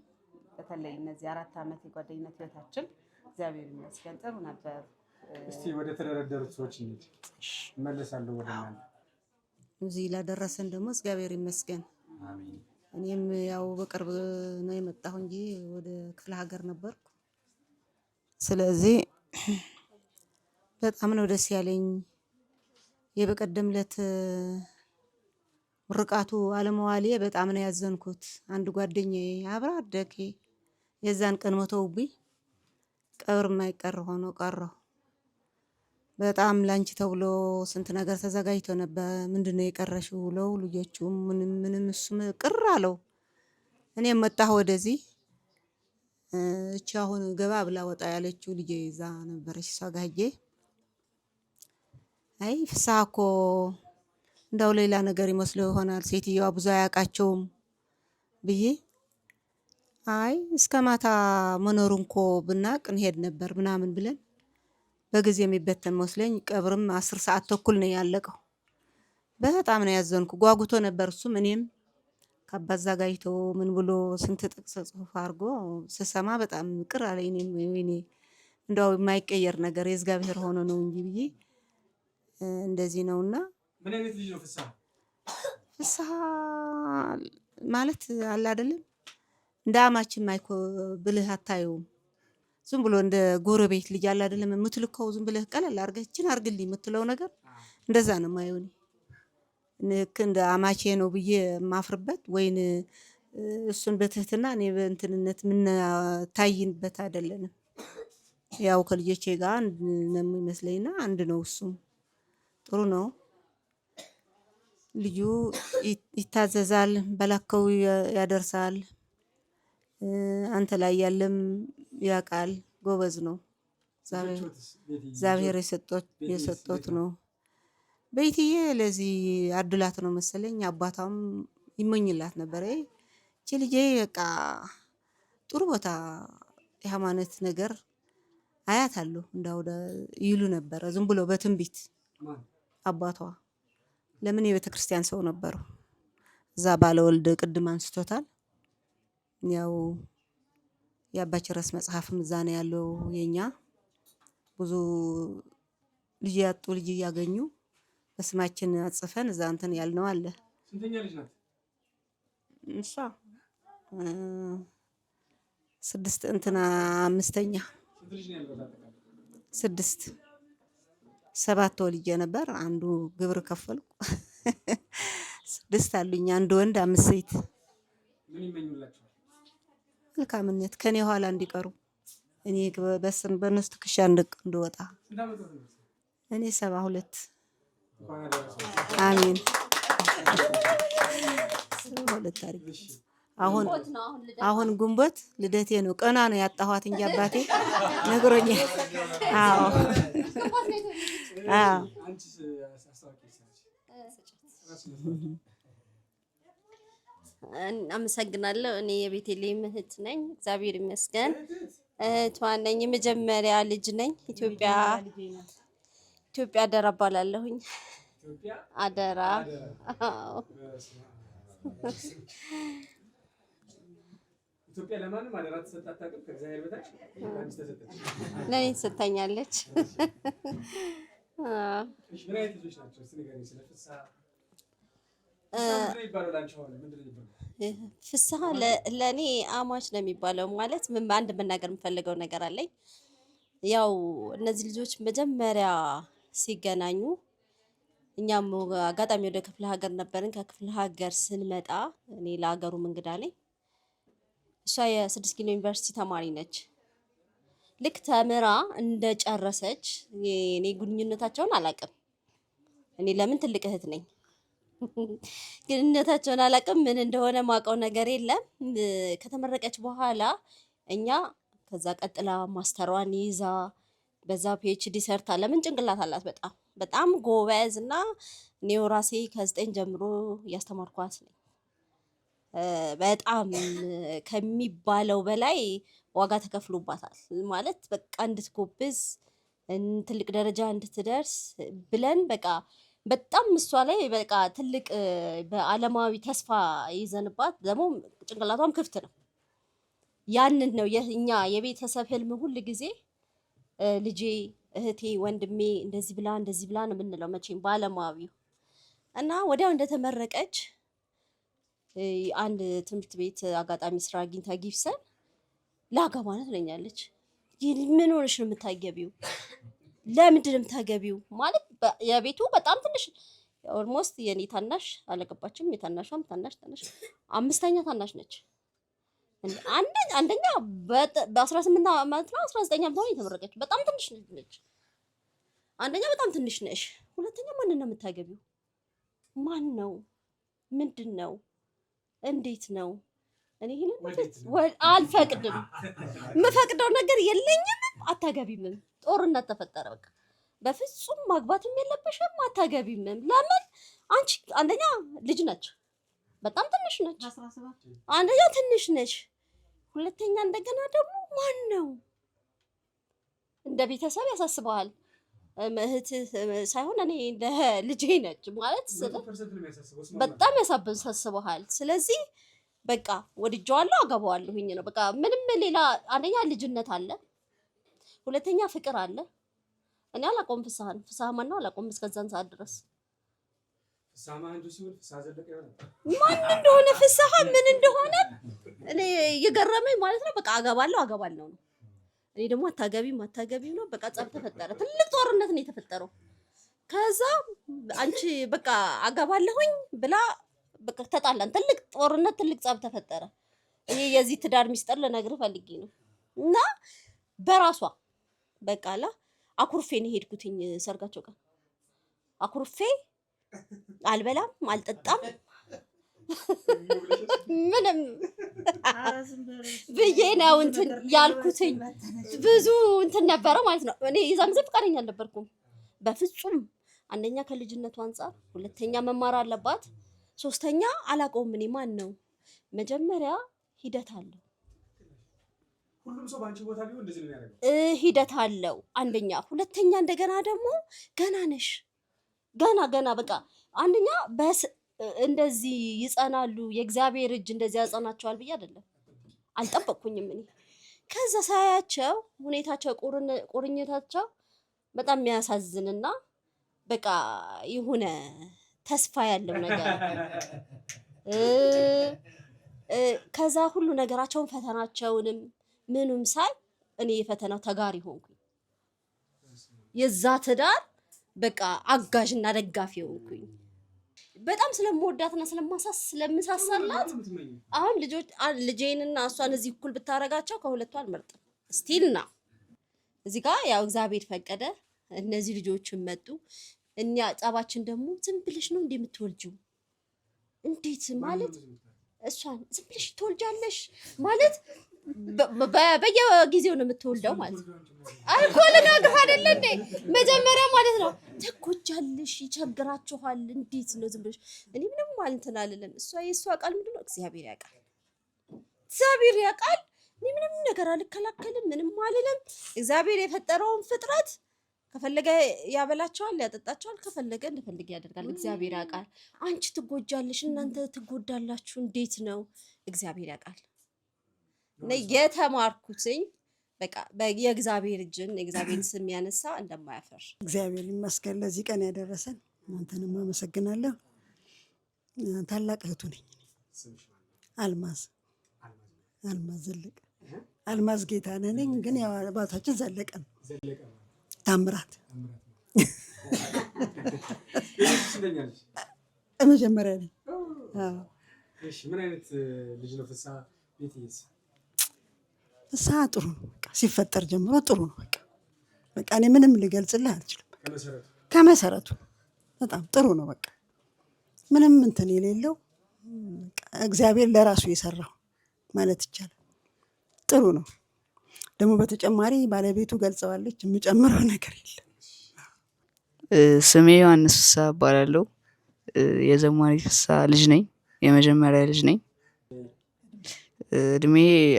በተለይ እነዚህ 4 ዓመት የጓደኝነት ህይወታችን እግዚአብሔር ይመስገን ጥሩ ነበር። እስቲ ወደ ተደረደሩት ሰዎች እንሂድ። እመለሳለሁ ወደ እናንተ። እዚህ ላደረሰን ደግሞ እግዚአብሔር ይመስገን። እኔም ያው በቅርብ ነው የመጣሁ እንጂ ወደ ክፍለ ሀገር ነበርኩ። ስለዚህ በጣም ነው ደስ ያለኝ። የበቀደም ዕለት ምርቃቱ አለመዋሌ በጣም ነው ያዘንኩት። አንድ ጓደኛዬ አብራ አደጌ የዛን ቀን ሞተውብኝ ቀብር የማይቀር ሆኖ ቀረሁ። በጣም ላንቺ ተብሎ ስንት ነገር ተዘጋጅቶ ነበር። ምንድነው የቀረሽው ብለው ልጆቹም ምንም እሱም ቅር አለው። እኔም መጣሁ ወደዚህ። እቺ አሁን ገባ ብላ ወጣ ያለችው ልጄ ይዛ ነበረች። እሷ ጋር ሄጄ አይ ፍስሐ እኮ እንዳው ሌላ ነገር ይመስለው ይሆናል ሴትዮዋ ብዙ አያውቃቸውም ብዬ አይ እስከ ማታ መኖሩን እኮ ብናቅ እንሄድ ነበር ምናምን ብለን በጊዜ የሚበተን መስለኝ ቀብርም 10 ሰዓት ተኩል ነው ያለቀው። በጣም ነው ያዘንኩ። ጓጉቶ ነበር እሱም እኔም ከአባት ዘጋጅቶ ምን ብሎ ስንት ጥቅስ ጽሑፍ አድርጎ ስሰማ በጣም ቅር አለኝ። እኔ እንደው የማይቀየር ነገር የእግዚአብሔር ሆኖ ነው እንጂ ብዬ እንደዚህ ነውና። ምን አይነት ልጅ ነው ፍስሐ? ፍስሐ ማለት አለ አይደለም እንደ አማችን ማይኮ ብልህ አታየውም። ዝም ብሎ እንደ ጎረቤት ልጅ አለ አይደለም የምትልከው ዝም ብለህ ቀለል አድርገህ እችን አድርግልኝ የምትለው ነገር እንደዛ ነው የማየው። ልክ እንደ አማቼ ነው ብዬ ማፍርበት ወይን እሱን በትህትና እኔ በእንትንነት ምን ታይንበት አይደለንም። ያው ከልጆቼ ጋር ነው የሚመስለኝና አንድ ነው። እሱም ጥሩ ነው። ልጁ ይታዘዛል፣ በላከው ያደርሳል። አንተ ላይ ያለም ያቃል፣ ጎበዝ ነው። እግዚአብሔር የሰጠት ነው። በይትዬ ለዚህ አድላት ነው መሰለኝ። አባቷም ይመኝላት ነበር። እቺ ልጄ በቃ ጥሩ ቦታ የሃይማኖት ነገር አያታለሁ እንዳው ይሉ ነበር። ዝም ብሎ በትንቢት አባቷ ለምን የቤተክርስቲያን ሰው ነበሩ። እዛ ባለወልድ ቅድም አንስቶታል። ያው የአባቸረስ መጽሐፍም እዛ ነው ያለው። የኛ ብዙ ልጅ ያጡ ልጅ ያገኙ በስማችን አጽፈን እዛ እንትን ያልነው አለ። ስንተኛ ልጅ ናት እሷ? 6 እንትና 5ኛ። ስንት ልጅ ነው ያለው? 6 7 ወልጄ ነበር። አንዱ ግብር ከፈልኩ። 6 አሉኝ። አንድ ወንድ 5 ሴት። ምን ይመኙላችኋል? መልካምነት ከኔ ኋላ እንዲቀሩ እኔ በስን በነሱ ትከሻ እንድወጣ። ስንት ዓመት ነው? እኔ 72 አሜን። 72 አድርጌ አሁን ግንቦት ልደቴ ነው። ቀና ነው ያጣኋት እንጂ አባቴ ነግሮኛል። አዎ አዎ። አመሰግናለሁ። እኔ የቤተልሔም እህት ነኝ። እግዚአብሔር ይመስገን እህቷ ነኝ። የመጀመሪያ ልጅ ነኝ። ኢትዮጵያ አደራ እባላለሁኝ። አደራ። አዎ ኢትዮጵያ ለማንም አደራ ተሰጣ አታውቅም። ከእግዚአብሔር በታች አንቺ ተሰጠች። ለኔ ተሰጣኛለች። እሺ ምን አይነት ልጆች ናቸው? እስቲ ንገሪኝ ስለ ፍስሐ። ምንድነው ይባላል? አንቺ ሆነ ምንድነው ይባላል? ፍስሐ ለኔ አማች ነው የሚባለው። ማለት ምን አንድ መናገር የምፈልገው ነገር አለኝ። ያው እነዚህ ልጆች መጀመሪያ ሲገናኙ እኛም አጋጣሚ ወደ ክፍለ ሀገር ነበርን። ከክፍለ ሀገር ስንመጣ እኔ ለሀገሩም እንግዳ ነኝ። እሷ የ6 ኪሎ ዩኒቨርሲቲ ተማሪ ነች። ልክ ተምራ እንደጨረሰች እኔ ግንኙነታቸውን አላውቅም። እኔ ለምን ትልቅ እህት ነኝ። ግንኙነታቸውን አላውቅም። ምን እንደሆነ ማውቀው ነገር የለም። ከተመረቀች በኋላ እኛ ከዛ ቀጥላ ማስተሯን ይዛ በዛ ፒኤችዲ ሰርታ ለምን ጭንቅላት አላት በጣም ጎበዝ እና እኔው ራሴ ከ9 ጀምሮ እያስተማርኳት ነኝ። በጣም ከሚባለው በላይ ዋጋ ተከፍሎባታል። ማለት በቃ እንድትጎብዝ ትልቅ ደረጃ እንድትደርስ ብለን በቃ በጣም እሷ ላይ በቃ ትልቅ በአለማዊ ተስፋ ይዘንባት ደግሞ ጭንቅላቷም ክፍት ነው። ያንን ነው እኛ የቤተሰብ ህልም ሁል ጊዜ ልጄ፣ እህቴ፣ ወንድሜ እንደዚህ ብላ ነው የምንለው መቼም በአለማዊው እና ወዲያው እንደተመረቀች አንድ ትምህርት ቤት አጋጣሚ ስራ አግኝታ ጊፍሰን ላገባ ነው ትለኛለች። ምን ሆነሽ ነው የምታገቢው? ለምንድን ነው የምታገቢው? ማለት የቤቱ በጣም ትንሽ ኦልሞስት የኔ ታናሽ አላገባችም። የታናሿም ታናሽ 5ኛ ታናሽ ነች። አንደኛ በ18 ዓመት ነው 19 ዓመት ነው የተመረቀችው። በጣም ትንሽ ነች። አንደኛ በጣም ትንሽ ነሽ። ሁለተኛ ማንን ነው የምታገቢው? ማን ነው? ምንድን ነው? እንዴት ነው? እኔ አልፈቅድም። የምፈቅደው ነገር የለኝም። አታገቢምም። ጦርነት ተፈጠረ። በቃ በፍጹም ማግባትም የለብሽም አታገቢምም። ለምን? አንቺ አንደኛ ልጅ ነች፣ በጣም ትንሽ ነች። አንደኛ ትንሽ ነች። ሁለተኛ እንደገና ደግሞ ማን ነው? እንደ ቤተሰብ ያሳስበዋል። እህት ሳይሆን እኔ እንደ ልጄ ነች ማለት በጣም ያሳስበዋል። ስለዚህ በቃ ወድጄዋለሁ፣ አገባዋለሁኝ ነው በቃ። ምንም ሌላ አንደኛ ልጅነት አለ፣ ሁለተኛ ፍቅር አለ። እኔ አላቆም ፍስሀ ማነው አላቆም እስከዛን ሰዓት ድረስ ማን እንደሆነ ፍስሀ ምን እንደሆነ እኔ እየገረመኝ ማለት ነው። በቃ አገባለሁ ነው። እኔ ደግሞ አታገቢም ነው። በቃ ጸብ ተፈጠረ። ትልቅ ጦርነት ነው የተፈጠረው። ከዛ አንቺ በቃ አገባለሁኝ ብላ በቃ ተጣላን። ትልቅ ጦርነት፣ ትልቅ ጸብ ተፈጠረ። እኔ የዚህ ትዳር ሚስጥር ልነግርህ ፈልጌ ነው። እና በራሷ በቃ አኩርፌ ነው ሄድኩትኝ ሰርጋቸው ቀን። አኩርፌ አልበላም አልጠጣም ምንም ብዬ ነው እንትን ያልኩትኝ። ብዙ እንትን ነበረ ማለት ነው። እኔ የዛን ጊዜ ፈቃደኛ አልነበርኩም በፍጹም። አንደኛ ከልጅነቱ አንፃር፣ ሁለተኛ መማር አለባት፣ ሶስተኛ አላውቀውም እኔ ማን ነው። መጀመሪያ ሂደት አለው። ሁሉም ሰው ባንቺ ቦታ ቢሆን እንደዚህ ነው ያደርገው። ሂደት አለው አንደኛ። ሁለተኛ እንደገና ደግሞ ገና ነሽ። ገና በቃ አንደኛ እንደዚህ ይጸናሉ፣ የእግዚአብሔር እጅ እንደዚህ ያጸናቸዋል ብዬ አይደለም አልጠበቅኩኝም እኔ። ከዛ ሳያቸው ሁኔታቸው፣ ቁርኝታቸው በጣም የሚያሳዝንና በቃ የሆነ ተስፋ ያለው ነገር ከዛ ሁሉ ነገራቸውን ፈተናቸውንም ምኑም ሳይ እኔ የፈተናው ተጋሪ ሆንኩኝ። የዛ ትዳር በቃ አጋዥና ደጋፊ ሆንኩኝ። በጣም ስለምወዳትና ስለምሳሳላት አሁን ልጄንና እሷን እዚህ እኩል ብታረጋቸው ከሁለቱ አልመርጥም። ስቲልና እዚህ ጋር ያው እግዚአብሔር ፈቀደ፣ እነዚህ ልጆችን መጡ። እኛ ጸባችን ደግሞ ዝም ብለሽ ነው እንዴ የምትወልጂው? እንዴት ማለት እሷን ዝም ብለሽ ትወልጃለሽ ማለት በየጊዜው ነው የምትወልደው ማለት ነው። አልኮል ነገር አይደለ እንዴ መጀመሪያ ማለት ነው። ተጎጃለሽ፣ ይቸግራችኋል። እንዴት ነው ዝም ብለሽ? እኔ ምንም ማለት አልልም። የእሷ ቃል ምንድነው? እግዚአብሔር ያውቃል። እኔ ምንም ነገር አልከላከልም፣ ምንም አልልም። እግዚአብሔር የፈጠረውን ፍጥረት ከፈለገ ያበላቸዋል፣ ያጠጣቸዋል፣ ከፈለገ እንደፈለገ ያደርጋል። እግዚአብሔር ያውቃል። አንቺ ትጎጃለሽ፣ እናንተ ትጎዳላችሁ። እንዴት ነው? እግዚአብሔር ያውቃል። የተማርኩትኝ በቃ የእግዚአብሔር እጅን የእግዚአብሔርን ስም ያነሳ እንደማያፈር እግዚአብሔር ይመስገን ለዚህ ቀን ያደረሰን። እናንተንም አመሰግናለሁ። ታላቅ እህቱ ነኝ። አልማዝ ዘለቀ። አልማዝ ጌታነህ ነኝ፣ ግን ያው አባታችን ዘለቀ ነው። ታምራት መጀመሪያ ነኝ። ምን አይነት ልጅ ነው ፍስሀ? ቤትዬስ? ፍስሀ ጥሩ ነው። በቃ ሲፈጠር ጀምሮ ጥሩ ነው። በቃ እኔ ምንም ልገልጽልህ አልችልም። ከመሰረቱ በጣም ጥሩ ነው። በቃ ምንም እንትን የሌለው እግዚአብሔር ለራሱ የሰራው ማለት ይቻላል። ጥሩ ነው። ደግሞ በተጨማሪ ባለቤቱ ገልጸዋለች። የምጨምረው ነገር የለም። ስሜ ዮሐንስ ፍስሀ እባላለሁ። የዘማሪ ፍስሀ ልጅ ነኝ። የመጀመሪያ ልጅ ነኝ። እድሜ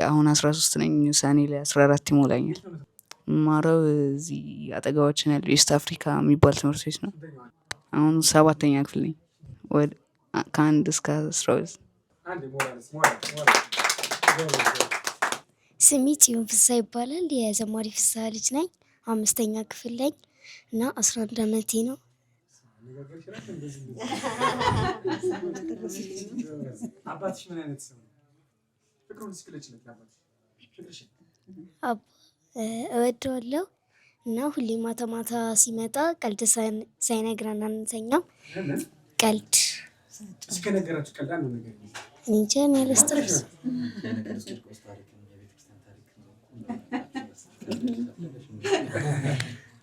አሁን 13 ነኝ። ሰኔ ላይ 14 ይሞላኛል። ማረው እዚህ አጠገባችን ያለው ኢስት አፍሪካ የሚባል ትምህርት ቤት ነው። አሁን 7ኛ ክፍል ነኝ። ከ1 እስከ 12 ስሜ ጽዮን ፍስሐ ይባላል። የዘማሪ ፍስሐ ልጅ ነኝ። 5ኛ ክፍል ነኝ እና 11 ዓመቴ ነው። አባትሽ ምን አይነት ሰው ነው? ፍቅሩን እስክለችለት አባትሽ እወደዋለሁ እና ሁሌ ማታ ማታ ሲመጣ ቀልድ ሳይነግረን አንተኛም። ቀልድ እስከነገራችሁ ቀልድ አንዱ ነገር እኔ እንጃ ያለስተርስ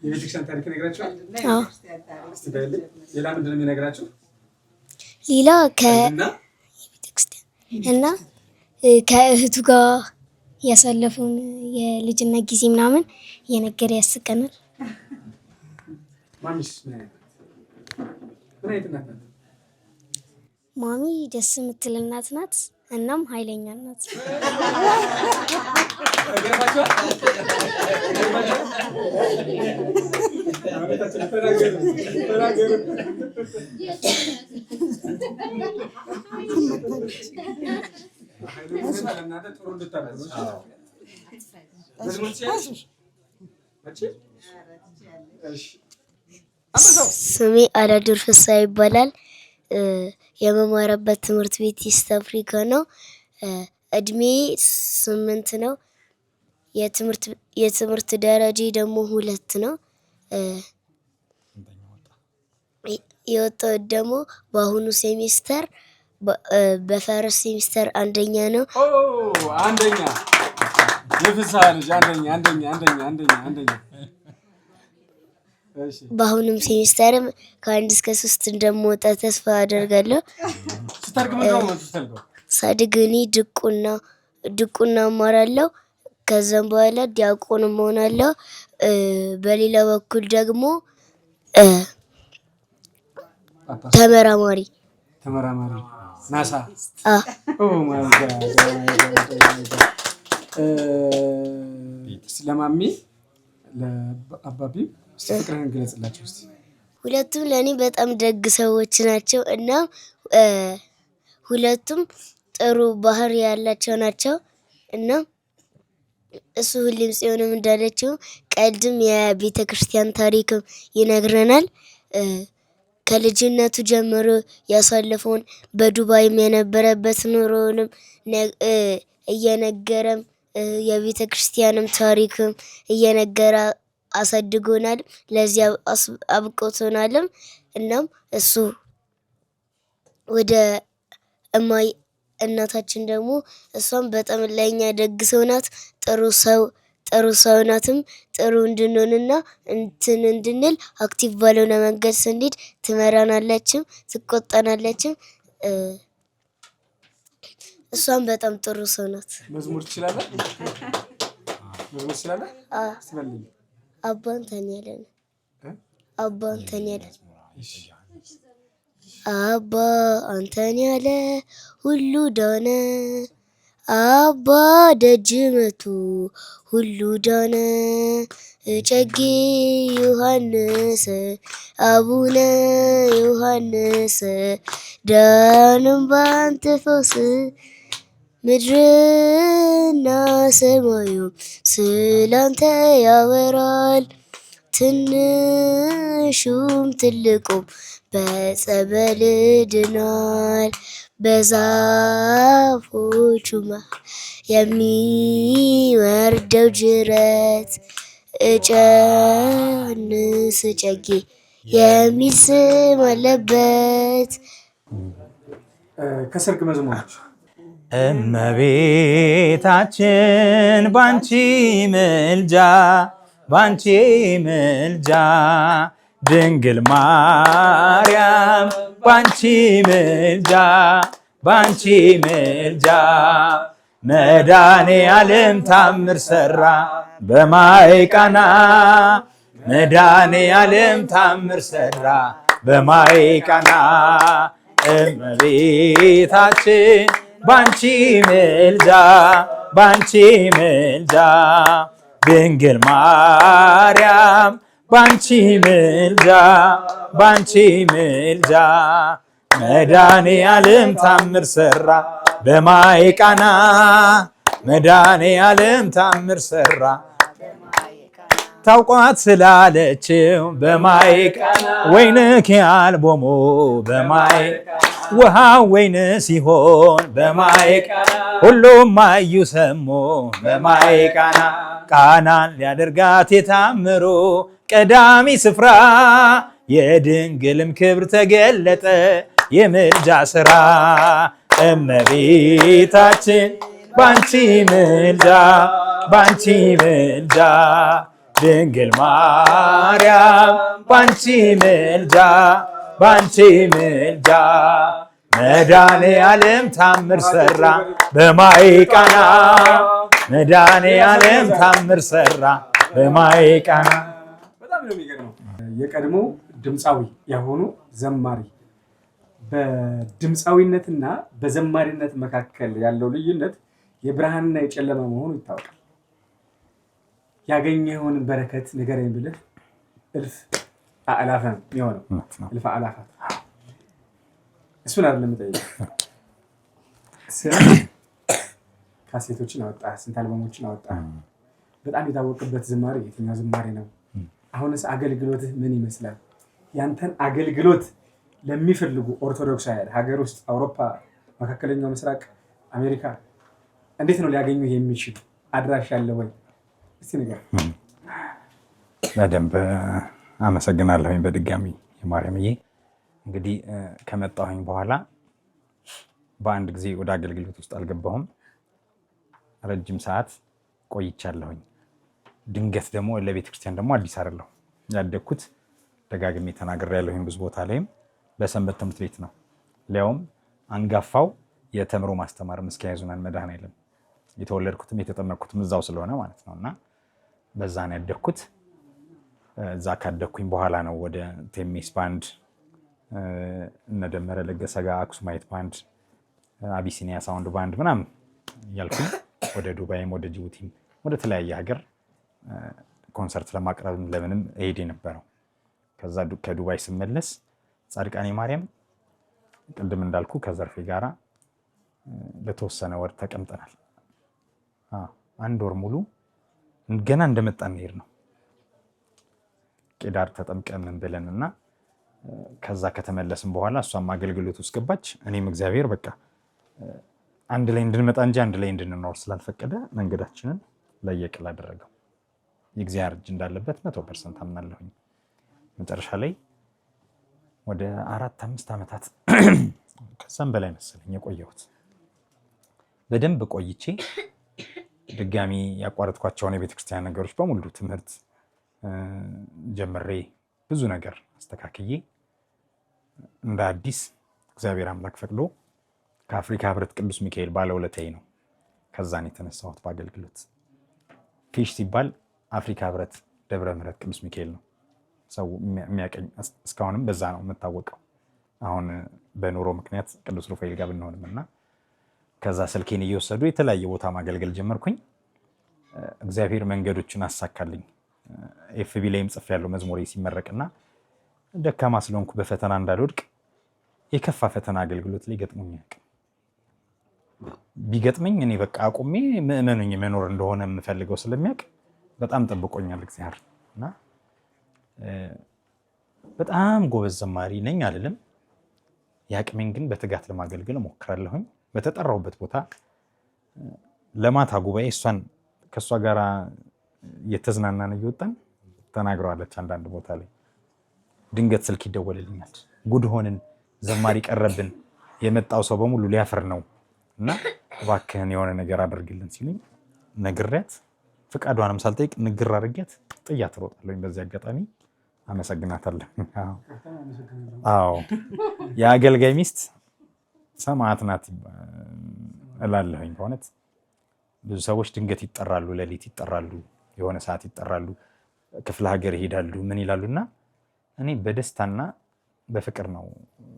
የቤተክርስቲያን ታሪክ ነግራችኋል? አዎ። እስቲ በል ሌላ ምንድን ነው የሚነግራችሁ? ሌላ የቤተክርስቲያን እና ከእህቱ ጋር ያሳለፉን የልጅነት ጊዜ ምናምን የነገረ ያስቀናል። ማሚስ ምን አይነት እናት ናት? ማሚ ደስ የምትል እናት ናት። እናም ኃይለኛ ናት። ስሜ አላዱር ፍስሐ ይባላል። የመማረበት ትምህርት ቤት ኢስት አፍሪካ ነው። እድሜ 8 ነው። የትምህርት ደረጃ ደግሞ 2 ነው። የወጣው ደግሞ በአሁኑ ሴሚስተር በፈረስ ሴሚስተር 1ኛ ነው። አንደኛ የፍስሐ ልጅ አንደኛ። በአሁኑም ሴሚስተርም ከ1 እስከ 3 እንደምወጣ ተስፋ አደርጋለሁ። ሳድግ እኔ ድቁና እማራለሁ። ከዛም በኋላ ዲያቆን እሆናለሁ። በሌላ በኩል ደግሞ ተመራማሪ ናሳ። ስለማሚ ለአባቢ ፍቅርህን ግለጽላቸው እስቲ። ሁለቱም ለእኔ በጣም ደግ ሰዎች ናቸው እና ሁለቱም ጥሩ ባህሪ ያላቸው ናቸው እና እሱ ሁሌም ጽዮንም እንዳለችው ቀልድም የቤተ ክርስቲያን ታሪክም ይነግረናል። ከልጅነቱ ጀምሮ ያሳለፈውን በዱባይም የነበረበት ኑሮውንም እየነገረም የቤተ ክርስቲያንም ታሪክም እየነገረ አሳድጎናል። ለዚያ አብቅቶናልም። እናም እሱ ወደ እናታችን ደግሞ እሷም በጣም ለኛ ደግ ሰው ናት። ጥሩ ሰው ናትም። ጥሩ እንድንሆንና እንድንል አክቲቭ ባልሆነ መንገድ ስንሄድ ትመራናለችም ትቆጣናለችም። እሷም በጣም ጥሩ ሰው ናት። መዝሙር ትችላለህ? አባ አንተን ያለን አባ አንተን ያለ ሁሉ ዳነ፣ አባ ደጅ መቱ ሁሉ ዳነ። እጨጌ ዮሐንስ አቡነ ዮሐንስ ዳንም ባንተ ፈውስ ምድርና ሰማዩ ስላንተ ያወራል። ትንሹም ትልቁም በጸበል ድኗል። በዛፎቹ የሚወርደው ጅረት እጨንስ እጨጌ የሚል ስም አለበት። ከሰርግ መዝሙሮች እመቤታችን ባንቺ ምልጃ ድንግል ማርያም ባንቺ ምልጃ መድኃኔ ዓለም ታምር ሰራ በማይ ቃና መድኃኔ ዓለም ታምር ሰራ በማይ ቃና እመቤታችን ባንቺ ምልጃ ድንግል ማርያም ባንቺ ምልጃ ባንቺ ምልጃ መድኃኔዓለም ታምር ሰራ በማየ ቃና መድኃኔዓለም ታምር ሰራ ታውቋት ስላለችው በማየ ቃና ወይንክ አልቦሞ በማየ ውሃ ወይን ሲሆን በማየ ቃና ሁሉም አዩ ሰሙ በማየ ቃና ቃናን ሊያደርጋት የታምሩ ቀዳሚ ስፍራ የድንግልም ክብር ተገለጠ የምልጃ ስራ እመቤታችን ባንቺ ምልጃ ባንቺ ምልጃ ድንግል ማርያም ባንቺ ምልጃ ባንቺ ምልጃ መድኃኔዓለም ታምር ሰራ በማየ ቃና መድኃኔዓለም ታምር ሰራ በማየ ቃና። በጣም ነው የሚገርመው። የቀድሞ ድምፃዊ ያሆኑ ዘማሪ በድምፃዊነትና በዘማሪነት መካከል ያለው ልዩነት የብርሃንና የጨለማ መሆኑ ይታወቃል። ያገኘኸውን በረከት ንገረኝ ብልህ እልፍ አእላፍ ነው የሚሆነው። እልፍ አእላፋት እሱን አይደለም የምጠይቀው። ካሴቶችን አወጣ፣ ስንት አልበሞችን አወጣ። በጣም የታወቅበት ዝማሬ የትኛው ዝማሬ ነው? አሁንስ አገልግሎትህ ምን ይመስላል? ያንተን አገልግሎት ለሚፈልጉ ኦርቶዶክሳውያን ሀገር ውስጥ፣ አውሮፓ፣ መካከለኛው ምስራቅ፣ አሜሪካ እንዴት ነው ሊያገኙ የሚችል? አድራሻ አለ ወይ? እስቲ ነገር በደንብ አመሰግናለሁኝ በድጋሚ የማርያምዬ። እንግዲህ ከመጣሁኝ በኋላ በአንድ ጊዜ ወደ አገልግሎት ውስጥ አልገባሁም። ረጅም ሰዓት ቆይቻለሁኝ። ድንገት ደግሞ ለቤተክርስቲያን ደግሞ አዲስ አይደለሁም። ያደግኩት ደጋግሜ ተናግሬያለሁኝ ብዙ ቦታ ላይም በሰንበት ትምህርት ቤት ነው። ሊያውም አንጋፋው የተምሮ ማስተማር ምስኪያ ይዙናን መድኃኔዓለም የተወለድኩትም የተጠመቅኩትም እዛው ስለሆነ ማለት ነው። እና በዛ ነው ያደግኩት። እዛ ካደግኩኝ በኋላ ነው ወደ ቴሜስ ባንድ፣ እነደመረ ለገሰ ጋር አክሱማይት ባንድ፣ አቢሲኒያ ሳውንድ ባንድ ምናምን እያልኩኝ ወደ ዱባይም ወደ ጅቡቲም ወደ ተለያየ ሀገር ኮንሰርት ለማቅረብ ለምንም እሄድ የነበረው። ከዛ ከዱባይ ስመለስ ጻድቃኔ ማርያም ቅድም እንዳልኩ ከዘርፌ ጋራ ለተወሰነ ወር ተቀምጠናል። አንድ ወር ሙሉ ገና እንደመጣን እንሄድ ነው ቄዳር ተጠምቀን ምን ብለንና ከዛ ከተመለስን በኋላ እሷም አገልግሎት ውስጥ ገባች። እኔም እግዚአብሔር በቃ አንድ ላይ እንድንመጣ እንጂ አንድ ላይ እንድንኖር ስላልፈቀደ መንገዳችንን ለየቅል አደረገው። የእግዚአብሔር እጅ እንዳለበት 100% አምናለሁኝ። መጨረሻ ላይ ወደ 4-5 ዓመታት ከዛም በላይ መሰለኝ የቆየሁት። በደንብ ቆይቼ ድጋሚ ያቋረጥኳቸውን የቤተክርስቲያን ነገሮች በሙሉ ትምህርት ጀምሬ ብዙ ነገር አስተካክዬ እንደ አዲስ እግዚአብሔር አምላክ ፈቅዶ ከአፍሪካ ህብረት ቅዱስ ሚካኤል ባለውለታዬ ነው ከዛን የተነሳሁት በአገልግሎት። ፊሽ ሲባል አፍሪካ ህብረት ደብረ ምሕረት ቅዱስ ሚካኤል ነው ሰው የሚያቀኝ። እስካሁንም በዛ ነው የምታወቀው። አሁን በኑሮ ምክንያት ቅዱስ ሩፋኤል ጋር ብንሆንም እና ከዛ ስልኬን እየወሰዱ የተለያየ ቦታ ማገልገል ጀመርኩኝ። እግዚአብሔር መንገዶችን አሳካልኝ። ኤፍቢ ላይም ጽፌያለሁ መዝሙሬ ሲመረቅና ደካማ ስለሆንኩ በፈተና እንዳልወድቅ የከፋ ፈተና አገልግሎት ላይ ገጥሞኝ አያውቅም። ቢገጥመኝ እኔ በቃ አቁሜ ምእመኑኝ መኖር እንደሆነ የምፈልገው ስለሚያውቅ በጣም ጠብቆኛል እግዚአብሔር። እና በጣም ጎበዝ ዘማሪ ነኝ አይደለም፣ ያቅሜን ግን በትጋት ለማገልገል እሞክራለሁኝ። በተጠራውበት ቦታ ለማታ ጉባኤ ከእሷ ጋር እየተዝናናን እየወጣን ተናግረዋለች። አንዳንድ ቦታ ላይ ድንገት ስልክ ይደወልልኛል። ጉድ ሆንን፣ ዘማሪ ቀረብን፣ የመጣው ሰው በሙሉ ሊያፍር ነው እና እባክህን የሆነ ነገር አድርግልን ሲሉኝ ነግሬያት ፍቃዷንም ሳልጠይቅ ንግር አድርጌያት ጥያት እሮጣለሁኝ። በዚህ አጋጣሚ አመሰግናታለሁ። አዎ የአገልጋይ ሚስት ሰማዕት ናት እላለሁኝ። በእውነት ብዙ ሰዎች ድንገት ይጠራሉ፣ ሌሊት ይጠራሉ፣ የሆነ ሰዓት ይጠራሉ፣ ክፍለ ሀገር ይሄዳሉ፣ ምን ይላሉና እኔ በደስታና በፍቅር ነው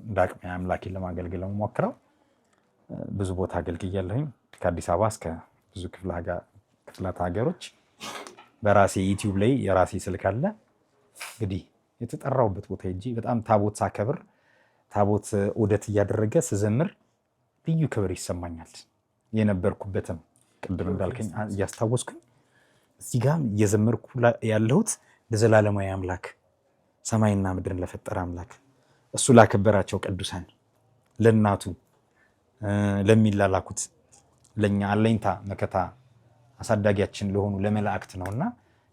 እንደ አቅሜ አምላኬን ለማገልገል የምሞክረው። ብዙ ቦታ አገልግያለሁኝ ከአዲስ አበባ እስከ ብዙ ክፍላት ሀገሮች። በራሴ ዩቲዩብ ላይ የራሴ ስልክ አለ። እንግዲህ የተጠራውበት ቦታ ሄጄ በጣም ታቦት ሳከብር ታቦት ዑደት እያደረገ ስዘምር ልዩ ክብር ይሰማኛል። የነበርኩበትም ቅድም እንዳልከኝ እያስታወስኩኝ እዚህ ጋር እየዘመርኩ ያለሁት ለዘላለማዊ አምላክ ሰማይና ምድርን ለፈጠረ አምላክ እሱ ላከበራቸው ቅዱሳን ለእናቱ ለሚላላኩት ለኛ አለኝታ መከታ አሳዳጊያችን ለሆኑ ለመላእክት ነውና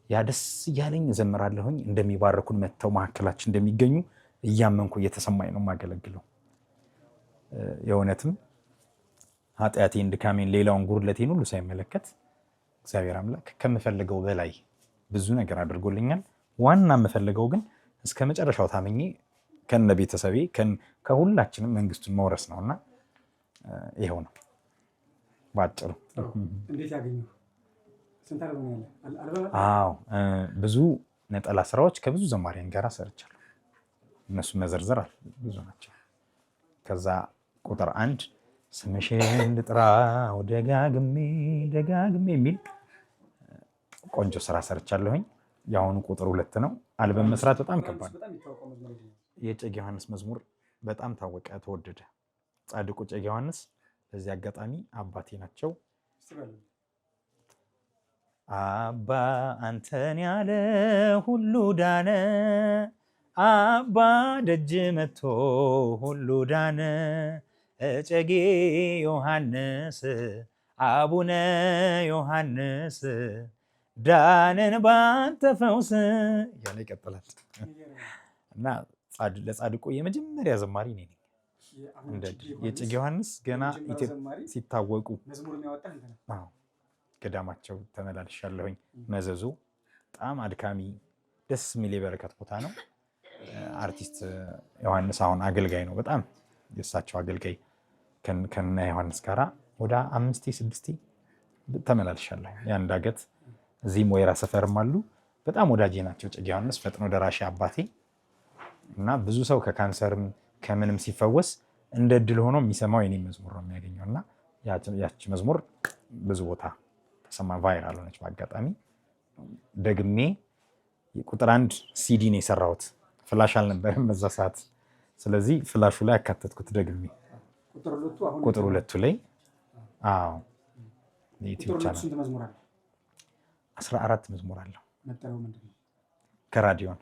ያ ደስ እያለኝ እዘምራለሁኝ። እንደሚባረኩን መተው መካከላችን እንደሚገኙ እያመንኩ እየተሰማኝ ነው የማገለግለው። የእውነትም ኃጢአቴን፣ ድካሜን፣ ሌላውን ጉድለቴን ሁሉ ሳይመለከት እግዚአብሔር አምላክ ከምፈልገው በላይ ብዙ ነገር አድርጎልኛል። ዋና የምፈልገው ግን እስከ መጨረሻው ታምኜ ከነ ቤተሰቤ ከሁላችንም መንግስቱን መውረስ ነውና ይሄው ነው ባጭሩ። እንዴት ያገኙ? ስንት አልበም ያለ? አዎ ብዙ ነጠላ ስራዎች ከብዙ ዘማሪያን ጋር ሰርቻለሁ። እነሱ መዘርዘር ብዙ ናቸው። ከዛ ቁጥር 1 ስምሽን ልጥራው ደጋግሜ የሚል ቆንጆ ስራ ሰርቻለሁኝ። የአሁኑ ቁጥር 2 ነው። አልበም መስራት በጣም ከባድ ነው። የእጨጌ ዮሐንስ መዝሙር በጣም ታወቀ፣ ተወደደ። ጻድቁ እጨጌ ዮሐንስ በዚህ አጋጣሚ አባቴ ናቸው። አባ አንተን ያለ ሁሉ ዳነ፣ አባ ደጅ መጥቶ ሁሉ ዳነ፣ እጨጌ ዮሐንስ አቡነ ዮሐንስ ዳነን ባንተ ፈውስ እያለ ይቀጥላል። እና ለጻድቁ የመጀመሪያ ዘማሪ ነኝ። የእጨጌ ዮሐንስ ገና ሲታወቁ ገዳማቸው ተመላልሻለሁኝ። መዘዙ በጣም አድካሚ ደስ የሚል የበረከት ቦታ ነው። አርቲስት ዮሐንስ አሁን አገልጋይ ነው። በጣም የእሳቸው አገልጋይ ከነ ዮሐንስ ጋራ ወደ 5-6 ተመላልሻለሁ። ያን ዳገት እዚህም ወይራ ሰፈርም አሉ። በጣም ወዳጄ ናቸው። እጨጌ ዮሐንስ ፈጥኖ ደራሽ አባቴ እና ብዙ ሰው ከካንሰርም ከምንም ሲፈወስ እንደ እድል ሆኖ የሚሰማው የኔ መዝሙር ነው የሚያገኘው እና ያቺ መዝሙር ብዙ ቦታ ተሰማ፣ ቫይራል ሆነች። በአጋጣሚ ደግሜ ቁጥር 1 ሲዲ ነው የሰራሁት። ፍላሽ አልነበረም በዛ ሰዓት። ስለዚህ ፍላሹ ላይ አካተትኩት ደግሜ ቁጥር 2 ላይ። አዎ የዩቲዩብ ቻናል 14 መዝሙር አለው። ከራዲዮን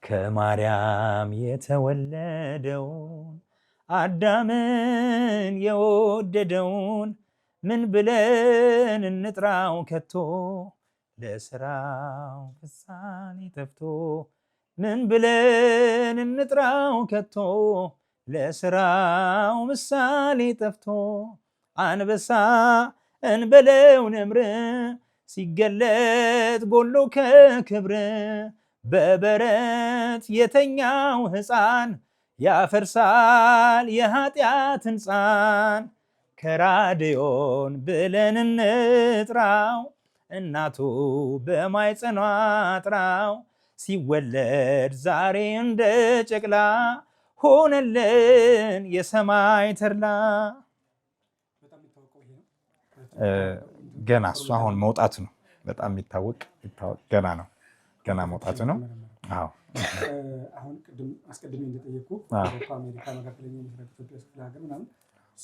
ከማርያም የተወለደውን አዳምን የወደደውን ምን ብለን እንጥራው ከቶ ለስራው ፍጻሜ ጠፍቶ፣ ምን ብለን እንጥራው ከቶ ለስራው ምሳሌ ጠፍቶ፣ አንበሳ እንበለው ነምር ሲገለጥ ጎሎ ከክብር፣ በበረት የተኛው ሕፃን ያፈርሳል የኃጢአት ሕንፃን፣ ከራዲዮን ብለን እንጥራው እናቱ በማይጸኗ ጥራው፣ ሲወለድ ዛሬ እንደ ጨቅላ ሆነልን የሰማይ ተድላ። ገና እሱ አሁን መውጣቱ ነው። በጣም የሚታወቅ ገና ነው። ገና መውጣቱ ነው። አዎ አሁን አስቀድሜ እንደጠየቁ አውሮፓ፣ አሜሪካ፣ መካከለኛው ምስራቅ፣ ኢትዮጵያ ክፍለ ሀገር ምናምን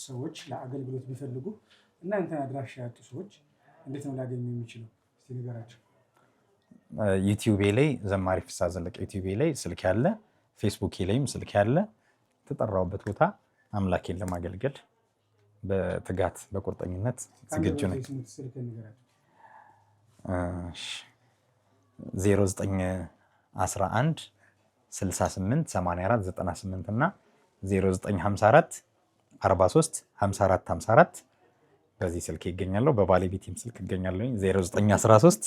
ሰዎች ለአገልግሎት ቢፈልጉ እና እንትን አድራሻ ያጡ ሰዎች እንዴት ነው ሊያገኙ የሚችለው? እስቲ ንገራቸው። ዩቲዩቤ ላይ ዘማሪ ፍስሐ ዘለቀ ዩቲዩቤ ላይ ስልክ ያለ፣ ፌስቡክ ላይም ስልክ ያለ። የተጠራውበት ቦታ አምላኬን ለማገልገል በትጋት በቁርጠኝነት ዝግጁ ነኝ። 0911 68 84 98 እና 0954 43 54 54 በዚህ ስልክ ይገኛለሁ። በባለቤቴም ስልክ ይገኛለሁ 0913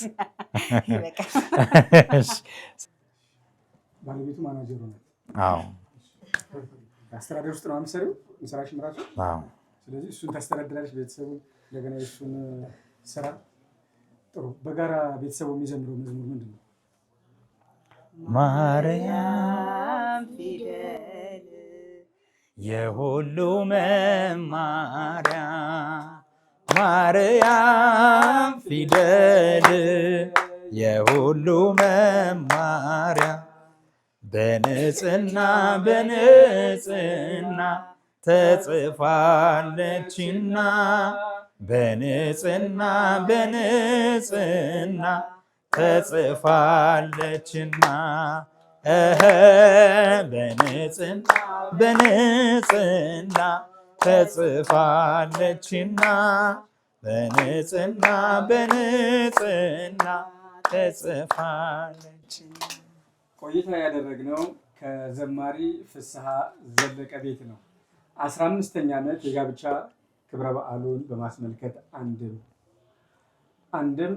ባለቤቱ ማናጀሩ ነው። አዎ አስተዳደር ውስጥ ነው የምትሰሪው? ስራሽ ምራሱ? አዎ። ስለዚህ እሱን ታስተዳድራለሽ፣ ቤተሰቡን እንደገና የእሱን ስራ። ጥሩ። በጋራ ቤተሰቡ የሚዘምረው መዝሙር ምንድን ነው? ማርያም ፊደል የሁሉ መማሪያ፣ ማርያም ፊደል የሁሉ መማሪያ በንጽህና በንጽህና ተጽፋለችና በንጽህና በንጽህና ተጽፋለችና በንጽህና በንጽህና ተጽፋለችና በንጽህና በንጽህና ተጽፋለችና። ቆይታ ያደረግነው ከዘማሪ ፍስሐ ዘለቀ ቤት ነው። 15ኛ ዓመት የጋብቻ ክብረ በዓሉን በማስመልከት አንድም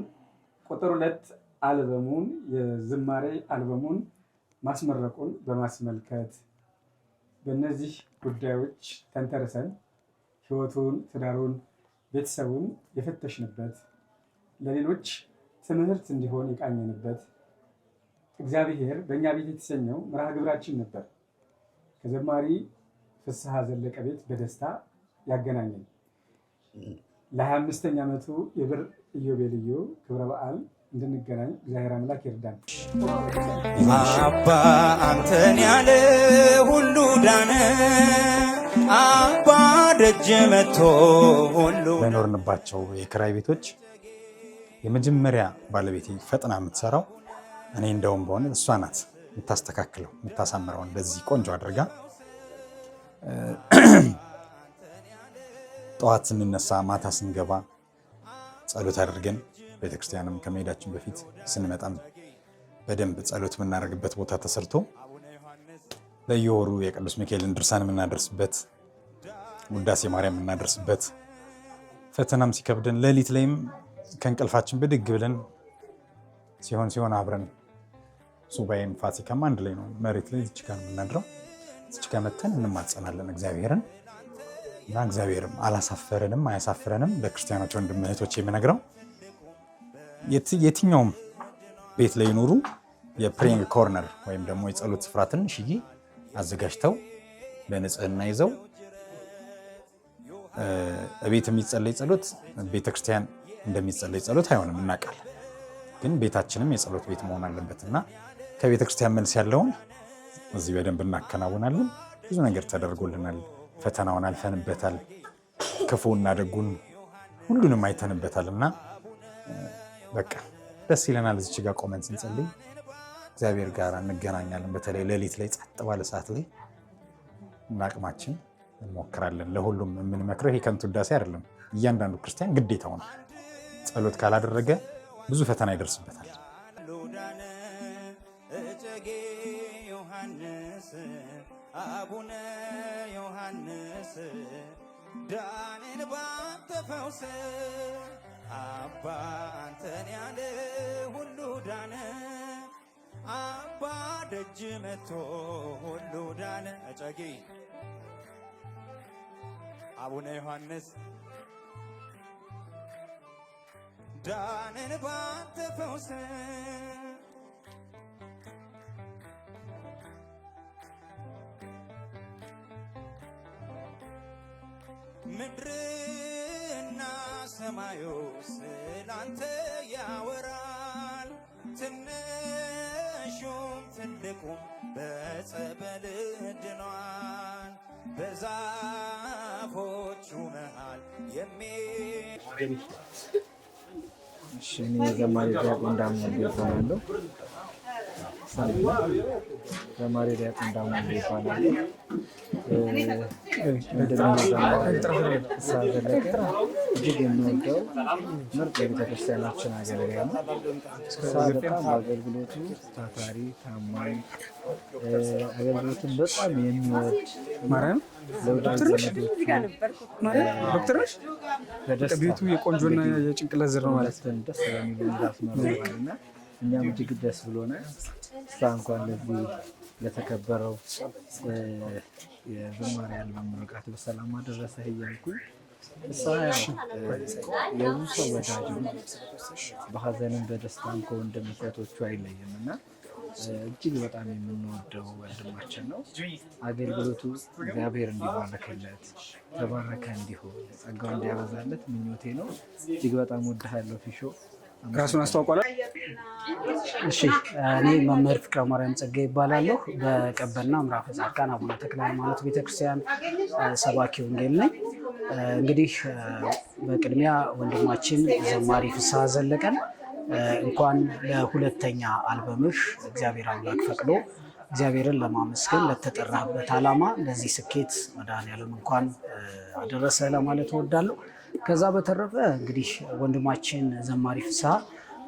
ቁጥር 2 አልበሙን የዝማሬ አልበሙን ማስመረቁን በማስመልከት በእነዚህ ጉዳዮች ተንተርሰን ሕይወቱን፣ ትዳሩን፣ ቤተሰቡን የፈተሽንበት ለሌሎች ትምህርት እንዲሆን የቃኘንበት እግዚአብሔር በእኛ ቤት የተሰኘው መርሃ ግብራችን ነበር። ከዘማሪ ፍስሐ ዘለቀ ቤት በደስታ ያገናኘን ለ25ኛ ዓመቱ የብር ኢዮቤልዩ ክብረ በዓል እንድንገናኝ እግዚአብሔር አምላክ ይርዳን። አባ አንተን ያለ ሁሉ ዳነ፣ አባ ደጅ መቶ ሁሉ። በኖርንባቸው የክራይ ቤቶች የመጀመሪያ ባለቤቴ ፈጥና የምትሰራው እኔ እንደውም በሆነ እሷ ናት የምታስተካክለው የምታሳምረው እንደዚህ ቆንጆ አድርጋ። ጠዋት ስንነሳ ማታ ስንገባ ጸሎት አድርገን ቤተክርስቲያንም ከመሄዳችን በፊት ስንመጣም በደንብ ጸሎት የምናደርግበት ቦታ ተሰርቶ ለየወሩ የቅዱስ ሚካኤልን ድርሳን የምናደርስበት፣ ውዳሴ ማርያም የምናደርስበት፣ ፈተናም ሲከብደን ሌሊት ላይም ከእንቅልፋችን ብድግ ብለን ሲሆን አብረን ሱባኤም ፋሲካም አንድ ላይ ነው መሬት ላይ እዚች ጋር የምናድረው። እዚች ጋር መተን እንማጸናለን እግዚአብሔርን እና እግዚአብሔርም አላሳፈረንም አያሳፍረንም። ለክርስቲያኖች ወንድም እህቶች የምነግረው የትኛውም ቤት ላይ ይኖሩ የፕሬይንግ ኮርነር ወይም ደግሞ የጸሎት ስፍራ ትንሽዬ አዘጋጅተው በንጽህና ይዘው ቤት የሚጸለይ ጸሎት ቤተክርስቲያን እንደሚጸለይ ጸሎት አይሆንም እናውቃለን። ግን ቤታችንም የጸሎት ቤት መሆን አለበት እና ከቤተክርስቲያን መልስ ያለውን እዚህ በደንብ እናከናውናለን። ብዙ ነገር ተደርጎልናል። ፈተናውን አልፈንበታል። ክፉና ደጉን ሁሉንም አይተንበታል እና በቃ ደስ ይለናል። እዚች ጋር ቆመን ስንጸልይ እግዚአብሔር ጋር እንገናኛለን። በተለይ ሌሊት ላይ ጸጥ ባለ ሰዓት ላይ አቅማችን እንሞክራለን። ለሁሉም የምንመክረው ይሄ ከንቱ ውዳሴ አይደለም። እያንዳንዱ ክርስቲያን ግዴታው ነው። ጸሎት ካላደረገ ብዙ ፈተና ይደርስበታል። አቡነ ዮሐንስ ዳንን ባንተ ፈውስ አባ አንተን ያለ ሁሉ ዳነ፣ አባ ደጅ መቶ ሁሉ ዳነ። እጨጌ አቡነ ዮሐንስ ዳንን ባንተ ፈውስ ምድርና ሰማዩ ስላንተ ያወራል። ትንሹም ትልቁም በጸበል ድኗል። በዛፎቹ መሃል እኔ ዘማሪ ዲያቆን ዳሞሌ ይባላለሁ። ዘማሪ ዲያቆን ዳሞሌ ይባላለሁ። ፍስሐ ዘለቀ እጅግ የምወደው ምርጥ የቤተክርስቲያናችን አገልጋይ ነው። ፍስሐ በጣም በአገልግሎቱ ታታሪ፣ ታማኝ፣ አገልግሎትን በጣም የሚወድ ለወዳጅ ዘመዶቹ ቤቱ የቆንጆና የጭንቅላት ዘር ነው ማለት ደስ በሚል ሁኔታ አስመርቋል እና እኛም እጅግ ደስ ብሎናል። እሷ እንኳን ለዚህ ለተከበረው የዝማሬ አልበም ምርቃት በሰላም አደረሰህ እያልኩኝ እሷ የብዙ ሰው ወዳጅ ነው። በሀዘንም በደስታም ከወንድም እህቶቹ አይለይም እና እጅግ በጣም የምንወደው ወንድማችን ነው። አገልግሎቱ እግዚአብሔር እንዲባረክለት ተባረከ እንዲሆን ጸጋው እንዲያበዛለት ምኞቴ ነው። እጅግ በጣም ወድሃለሁ ፊሾ። ራሱን አስተዋውቋል። እሺ እኔ መምህር ፍቅረ ማርያም ጸጋዬ ይባላለሁ። በቀበና ምዕራፈ ጻድቃን አቡነ ተክለ ሃይማኖት ቤተክርስቲያን ሰባኪ ወንጌል ነኝ። እንግዲህ በቅድሚያ ወንድማችን ዘማሪ ፍስሐ ዘለቀን እንኳን ለሁለተኛ አልበምህ እግዚአብሔር አምላክ ፈቅዶ እግዚአብሔርን ለማመስገን ለተጠራህበት ዓላማ ለዚህ ስኬት መድኃኔዓለም እንኳን አደረሰ ለማለት እወዳለሁ። ከዛ በተረፈ እንግዲህ ወንድማችን ዘማሪ ፍስሐ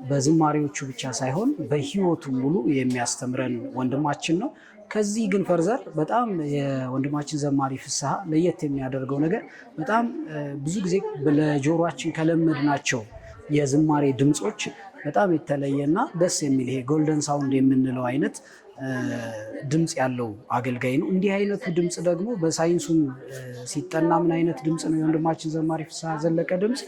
በዝማሬዎቹ ብቻ ሳይሆን በህይወቱ ሙሉ የሚያስተምረን ወንድማችን ነው። ከዚህ ግን ፈርዘር በጣም የወንድማችን ዘማሪ ፍስሐ ለየት የሚያደርገው ነገር በጣም ብዙ ጊዜ ለጆሮአችን ከለመድናቸው የዝማሬ ድምፆች በጣም የተለየና ደስ የሚል ይሄ ጎልደን ሳውንድ የምንለው አይነት ድምፅ ያለው አገልጋይ ነው። እንዲህ አይነቱ ድምፅ ደግሞ በሳይንሱም ሲጠና ምን አይነት ድምፅ ነው? የወንድማችን ዘማሪ ፍስሐ ዘለቀ ድምፅ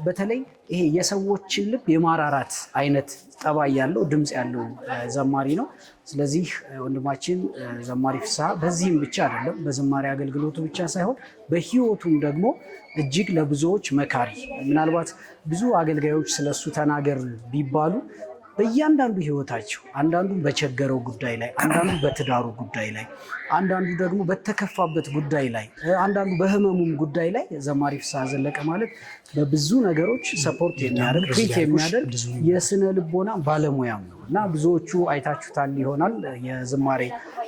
በተለይ ይሄ የሰዎችን ልብ የማራራት አይነት ጠባይ ያለው ድምፅ ያለው ዘማሪ ነው። ስለዚህ ወንድማችን ዘማሪ ፍስሐ በዚህም ብቻ አይደለም፣ በዝማሬ አገልግሎቱ ብቻ ሳይሆን በህይወቱም ደግሞ እጅግ ለብዙዎች መካሪ። ምናልባት ብዙ አገልጋዮች ስለሱ ተናገር ቢባሉ በእያንዳንዱ ህይወታቸው አንዳንዱ በቸገረው ጉዳይ ላይ፣ አንዳንዱ በትዳሩ ጉዳይ ላይ፣ አንዳንዱ ደግሞ በተከፋበት ጉዳይ ላይ፣ አንዳንዱ በህመሙም ጉዳይ ላይ ዘማሪ ፍስሐ ዘለቀ ማለት በብዙ ነገሮች ሰፖርት የሚያደርግ ትሪት የሚያደርግ የስነ ልቦና ባለሙያም ነው እና ብዙዎቹ አይታችሁታል ይሆናል የዝማሬ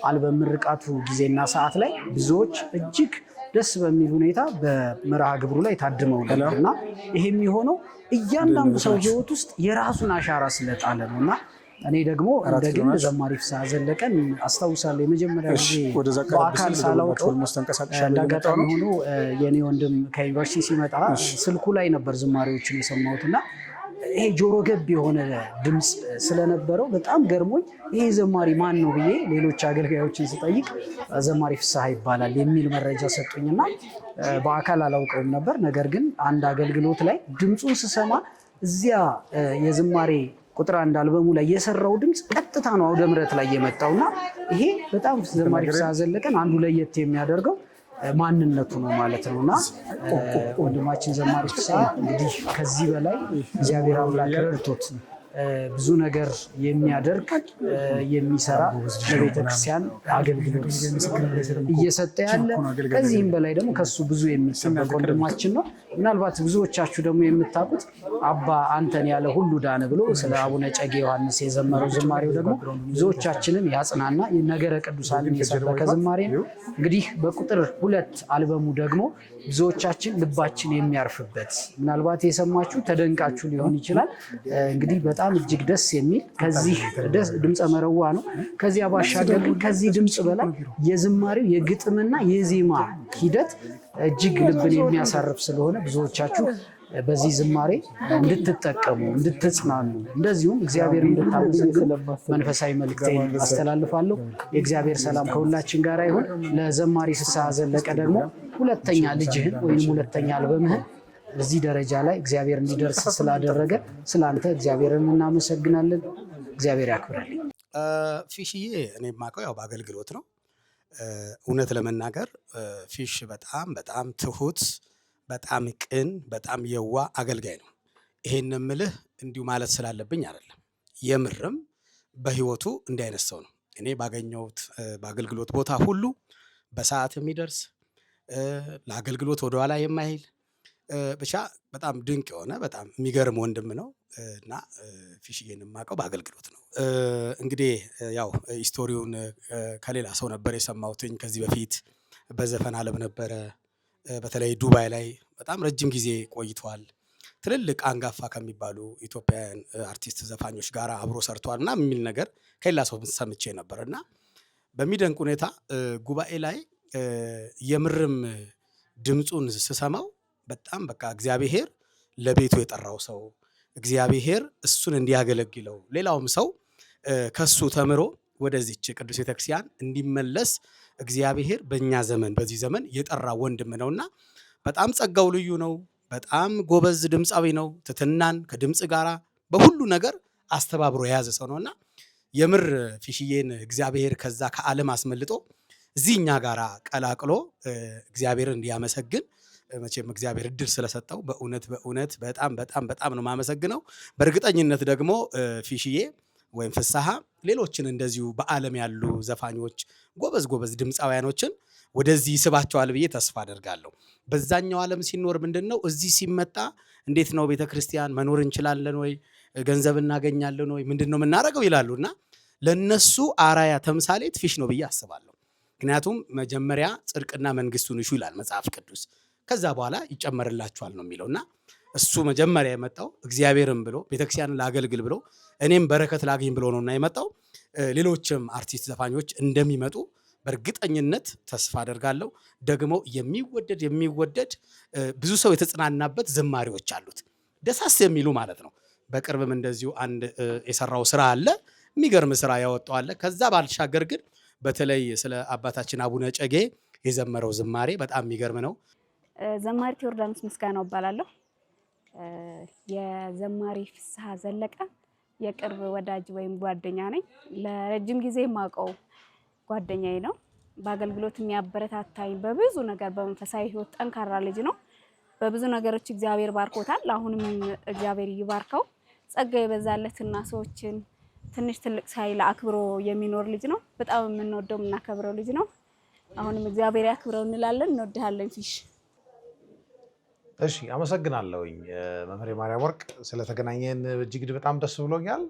አልበም ምርቃቱ ጊዜና ሰዓት ላይ ብዙዎች እጅግ ደስ በሚል ሁኔታ በመርሃ ግብሩ ላይ ታድመው ነበር እና ይሄ የሚሆነው እያንዳንዱ ሰው ህይወት ውስጥ የራሱን አሻራ ስለጣለ ነው እና እኔ ደግሞ እንደግን ዘማሪ ፍስሐ ዘለቀን አስታውሳለሁ። የመጀመሪያ ጊዜ በአካል ሳላውቀው እንዳጋጣሚ ሆኖ የኔ ወንድም ከዩኒቨርሲቲ ሲመጣ ስልኩ ላይ ነበር ዝማሬዎችን የሰማሁት እና ይሄ ጆሮ ገብ የሆነ ድምፅ ስለነበረው በጣም ገርሞኝ ይሄ ዘማሪ ማን ነው ብዬ ሌሎች አገልጋዮችን ስጠይቅ ዘማሪ ፍስሐ ይባላል የሚል መረጃ ሰጡኝና በአካል አላውቀውም ነበር። ነገር ግን አንድ አገልግሎት ላይ ድምፁን ስሰማ እዚያ የዝማሬ ቁጥር 1 አልበሙ ላይ የሰራው ድምፅ ቀጥታ ነው አውደ ምሕረት ላይ የመጣውና ይሄ በጣም ዘማሪ ፍስሐ ዘለቀን አንዱ ለየት የሚያደርገው ማንነቱ ነው ማለት ነውና ወንድማችን ዘማሪ ፍስሐ እንግዲህ ከዚህ በላይ እግዚአብሔር አምላክ ረድቶት ብዙ ነገር የሚያደርግ የሚሰራ ለቤተክርስቲያን አገልግሎት እየሰጠ ያለ ከዚህም በላይ ደግሞ ከሱ ብዙ የሚጠበቅ ወንድማችን ነው። ምናልባት ብዙዎቻችሁ ደግሞ የምታውቁት አባ አንተን ያለ ሁሉ ዳነ ብሎ ስለ አቡነ እጨጌ ዮሐንስ የዘመረው ዝማሬው ደግሞ ብዙዎቻችንን ያጽናና የነገረ ቅዱሳንን የሰበከ ዝማሬ ነው። እንግዲህ በቁጥር 2 አልበሙ ደግሞ ብዙዎቻችን ልባችን የሚያርፍበት ምናልባት የሰማችሁ ተደንቃችሁ ሊሆን ይችላል። እንግዲህ በጣም እጅግ ደስ የሚል ከዚህ ድምፀ መረዋ ነው። ከዚያ ባሻገር ግን ከዚህ ድምፅ በላይ የዝማሬው የግጥምና የዜማ ሂደት እጅግ ልብን የሚያሳርፍ ስለሆነ ብዙዎቻችሁ በዚህ ዝማሬ እንድትጠቀሙ እንድትጽናኑ፣ እንደዚሁም እግዚአብሔር እንድታመሰግኑ መንፈሳዊ መልእክቴን አስተላልፋለሁ። የእግዚአብሔር ሰላም ከሁላችን ጋር ይሁን። ለዘማሪ ፍስሐ ዘለቀ ደግሞ ሁለተኛ ልጅህን ወይም ሁለተኛ አልበምህን እዚህ ደረጃ ላይ እግዚአብሔር እንዲደርስ ስላደረገ ስላንተ እግዚአብሔርን እናመሰግናለን። እግዚአብሔር ያክብራልኝ። ፊሽዬ እኔ የማውቀው ያው በአገልግሎት ነው። እውነት ለመናገር ፊሽ በጣም በጣም ትሁት፣ በጣም ቅን፣ በጣም የዋ አገልጋይ ነው። ይሄን የምልህ እንዲሁ ማለት ስላለብኝ አይደለም። የምርም በህይወቱ እንዲህ አይነት ሰው ነው። እኔ ባገኘሁት በአገልግሎት ቦታ ሁሉ በሰዓት የሚደርስ ለአገልግሎት ወደኋላ የማይል ብቻ በጣም ድንቅ የሆነ በጣም የሚገርም ወንድም ነው እና ፊሽዬን የማውቀው በአገልግሎት ነው። እንግዲህ ያው ስቶሪውን ከሌላ ሰው ነበር የሰማሁትኝ። ከዚህ በፊት በዘፈን ዓለም ነበረ፣ በተለይ ዱባይ ላይ በጣም ረጅም ጊዜ ቆይቷል። ትልልቅ አንጋፋ ከሚባሉ ኢትዮጵያውያን አርቲስት ዘፋኞች ጋር አብሮ ሰርቷል እና የሚል ነገር ከሌላ ሰው ሰምቼ ነበር እና በሚደንቅ ሁኔታ ጉባኤ ላይ የምርም ድምፁን ስሰማው በጣም በቃ እግዚአብሔር ለቤቱ የጠራው ሰው እግዚአብሔር እሱን እንዲያገለግለው ሌላውም ሰው ከሱ ተምሮ ወደዚች ቅዱስ ቤተክርስቲያን እንዲመለስ እግዚአብሔር በእኛ ዘመን በዚህ ዘመን የጠራ ወንድም ነውና በጣም ጸጋው ልዩ ነው። በጣም ጎበዝ ድምፃዊ ነው። ትትናን ከድምፅ ጋራ በሁሉ ነገር አስተባብሮ የያዘ ሰው ነውና የምር ፊሽዬን እግዚአብሔር ከዛ ከዓለም አስመልጦ እዚህኛ ጋራ ቀላቅሎ እግዚአብሔርን እንዲያመሰግን መቼም እግዚአብሔር እድል ስለሰጠው በእውነት በጣም ነው የማመሰግነው። በእርግጠኝነት ደግሞ ፊሽዬ ወይም ፍስሐ ሌሎችን እንደዚሁ በዓለም ያሉ ዘፋኞች ጎበዝ ድምፃውያኖችን ወደዚህ ይስባቸዋል ብዬ ተስፋ አደርጋለሁ። በዛኛው ዓለም ሲኖር ምንድነው እዚህ ሲመጣ እንዴት ነው ቤተክርስቲያን መኖር እንችላለን ወይ ገንዘብ እናገኛለን ወይ ምንድነው የምናደርገው ይላሉና ለነሱ አራያ ተምሳሌት ፊሽ ነው ብዬ አስባለሁ። ምክንያቱም መጀመሪያ ጽድቅና መንግስቱን እሹ ይላል መጽሐፍ ቅዱስ፣ ከዛ በኋላ ይጨመርላችኋል ነው የሚለውና እሱ መጀመሪያ የመጣው እግዚአብሔርን ብሎ ቤተክርስቲያንን ላገልግል ብሎ እኔም በረከት ላገኝ ብሎ ነውና የመጣው። ሌሎችም አርቲስት ዘፋኞች እንደሚመጡ በእርግጠኝነት ተስፋ አደርጋለሁ። ደግሞ የሚወደድ ብዙ ሰው የተጽናናበት ዝማሬዎች አሉት ደሳስ የሚሉ ማለት ነው። በቅርብም እንደዚሁ አንድ የሰራው ስራ አለ፣ የሚገርም ስራ ያወጣው አለ። ከዛ ባልሻገር ግን በተለይ ስለ አባታችን አቡነ እጨጌ የዘመረው ዝማሬ በጣም የሚገርም ነው። ዘማሪ ዮርዳኖስ ምስጋናው እባላለሁ። የዘማሪ ፍስሐ ዘለቀ የቅርብ ወዳጅ ወይም ጓደኛ ነኝ። ለረጅም ጊዜ የማውቀው ጓደኛዬ ነው። በአገልግሎት የሚያበረታታኝ በብዙ ነገር በመንፈሳዊ ህይወት ጠንካራ ልጅ ነው። በብዙ ነገሮች እግዚአብሔር ባርኮታል። አሁንም እግዚአብሔር ይባርከው። ጸጋ የበዛለትና ሰዎችን ትንሽ ትልቅ ሳይል አክብሮ የሚኖር ልጅ ነው። በጣም የምንወደው የምናከብረው ልጅ ነው። አሁንም እግዚአብሔር ያክብረው እንላለን። እንወድሃለን ፊሽ። እሺ አመሰግናለሁኝ መምህር ማርያም ወርቅ ስለተገናኘን እጅግ በጣም ደስ ብሎኛል።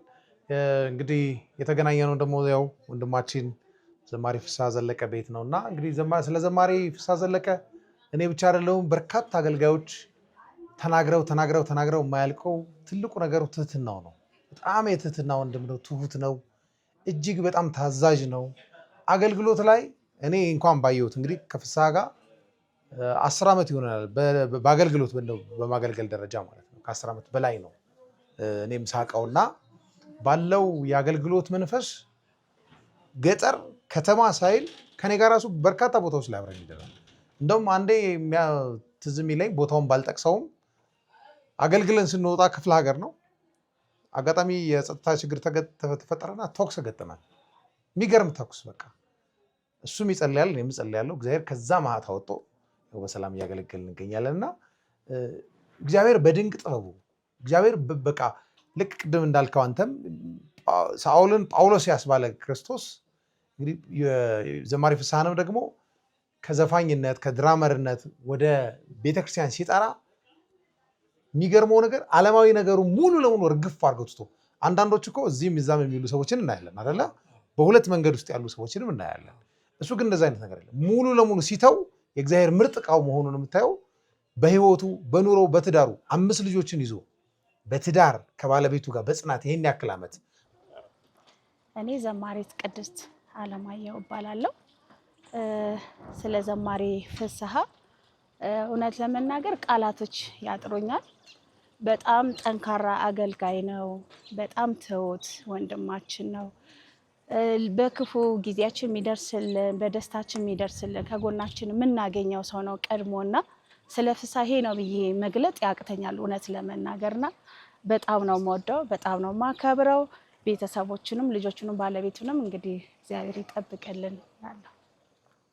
እንግዲህ የተገናኘነው ደግሞ ያው ወንድማችን ዘማሪ ፍስሐ ዘለቀ ቤት ነውና እንግዲህ ስለ ዘማሪ ፍስሐ ዘለቀ እኔ ብቻ አይደለሁም በርካታ አገልጋዮች ተናግረው የማያልቀው ትልቁ ነገሩ ትህትናው ነው። በጣም የትህትና ወንድም ነው። ትሁት ነው። እጅግ በጣም ታዛዥ ነው። አገልግሎት ላይ እኔ እንኳን ባየሁት እንግዲህ ከፍስሐ ጋር 10 ዓመት ይሆናል በአገልግሎት በማገልገል ደረጃ ማለት ነው። ከ10 ዓመት በላይ ነው እኔም ሳቀውና ባለው የአገልግሎት መንፈስ ገጠር ከተማ ሳይል ከኔ ጋር ራሱ በርካታ ቦታዎች ላይ አብረን ይደራል። እንደውም አንዴ ትዝ የሚለኝ ቦታውን ባልጠቅሰውም አገልግለን ስንወጣ ክፍለ ሀገር ነው አጋጣሚ የጸጥታ ችግር ተፈጠረና ተኩስ ገጠመን። የሚገርም ተኩስ በቃ እሱም ይጸልያል እኔም እጸልያለሁ። እግዚአብሔር ከዛ ማህት አወጣ በሰላም እያገለገልን እንገኛለንና እግዚአብሔር በድንቅ ጥበቡ እግዚአብሔር በቃ ልክ ቅድም እንዳልከው አንተም ሳኦልን ጳውሎስ ያስባለ ክርስቶስ እንግዲህ ዘማሪ ፍስሐንም ደግሞ ከዘፋኝነት ከድራመርነት ወደ ቤተክርስቲያን ሲጠራ የሚገርመው ነገር ዓለማዊ ነገሩ ሙሉ ለሙሉ እርግፍ አድርጎ ትቶ አንዳንዶች እኮ እዚህም እዛም የሚሉ ሰዎችን እናያለን አይደለ? በሁለት መንገድ ውስጥ ያሉ ሰዎችንም እናያለን። እሱ ግን እንደዛ አይነት ነገር የለም። ሙሉ ለሙሉ ሲተው የእግዚአብሔር ምርጥ ዕቃው መሆኑን የምታየው በህይወቱ በኑሮው በትዳሩ 5 ልጆችን ይዞ በትዳር ከባለቤቱ ጋር በጽናት ይሄን ያክል ዓመት። እኔ ዘማሪት ቅድስት አለማየሁ እባላለሁ። ስለ ዘማሪ ፍስሐ እውነት ለመናገር ቃላቶች ያጥሩኛል። በጣም ጠንካራ አገልጋይ ነው። በጣም ትሁት ወንድማችን ነው። በክፉ ጊዜያችን የሚደርስልን በደስታችን የሚደርስልን ከጎናችን የምናገኘው ሰው ነው ቀድሞና ስለ ፍስሐ ይሄ ነው ብዬ መግለጥ ያቅተኛል እውነት ለመናገርና በጣም ነው የምወደው፣ በጣም ነው የማከብረው። ቤተሰቦችንም ልጆችንም ባለቤቱንም እንግዲህ እግዚአብሔር ይጠብቅልን እላለሁ።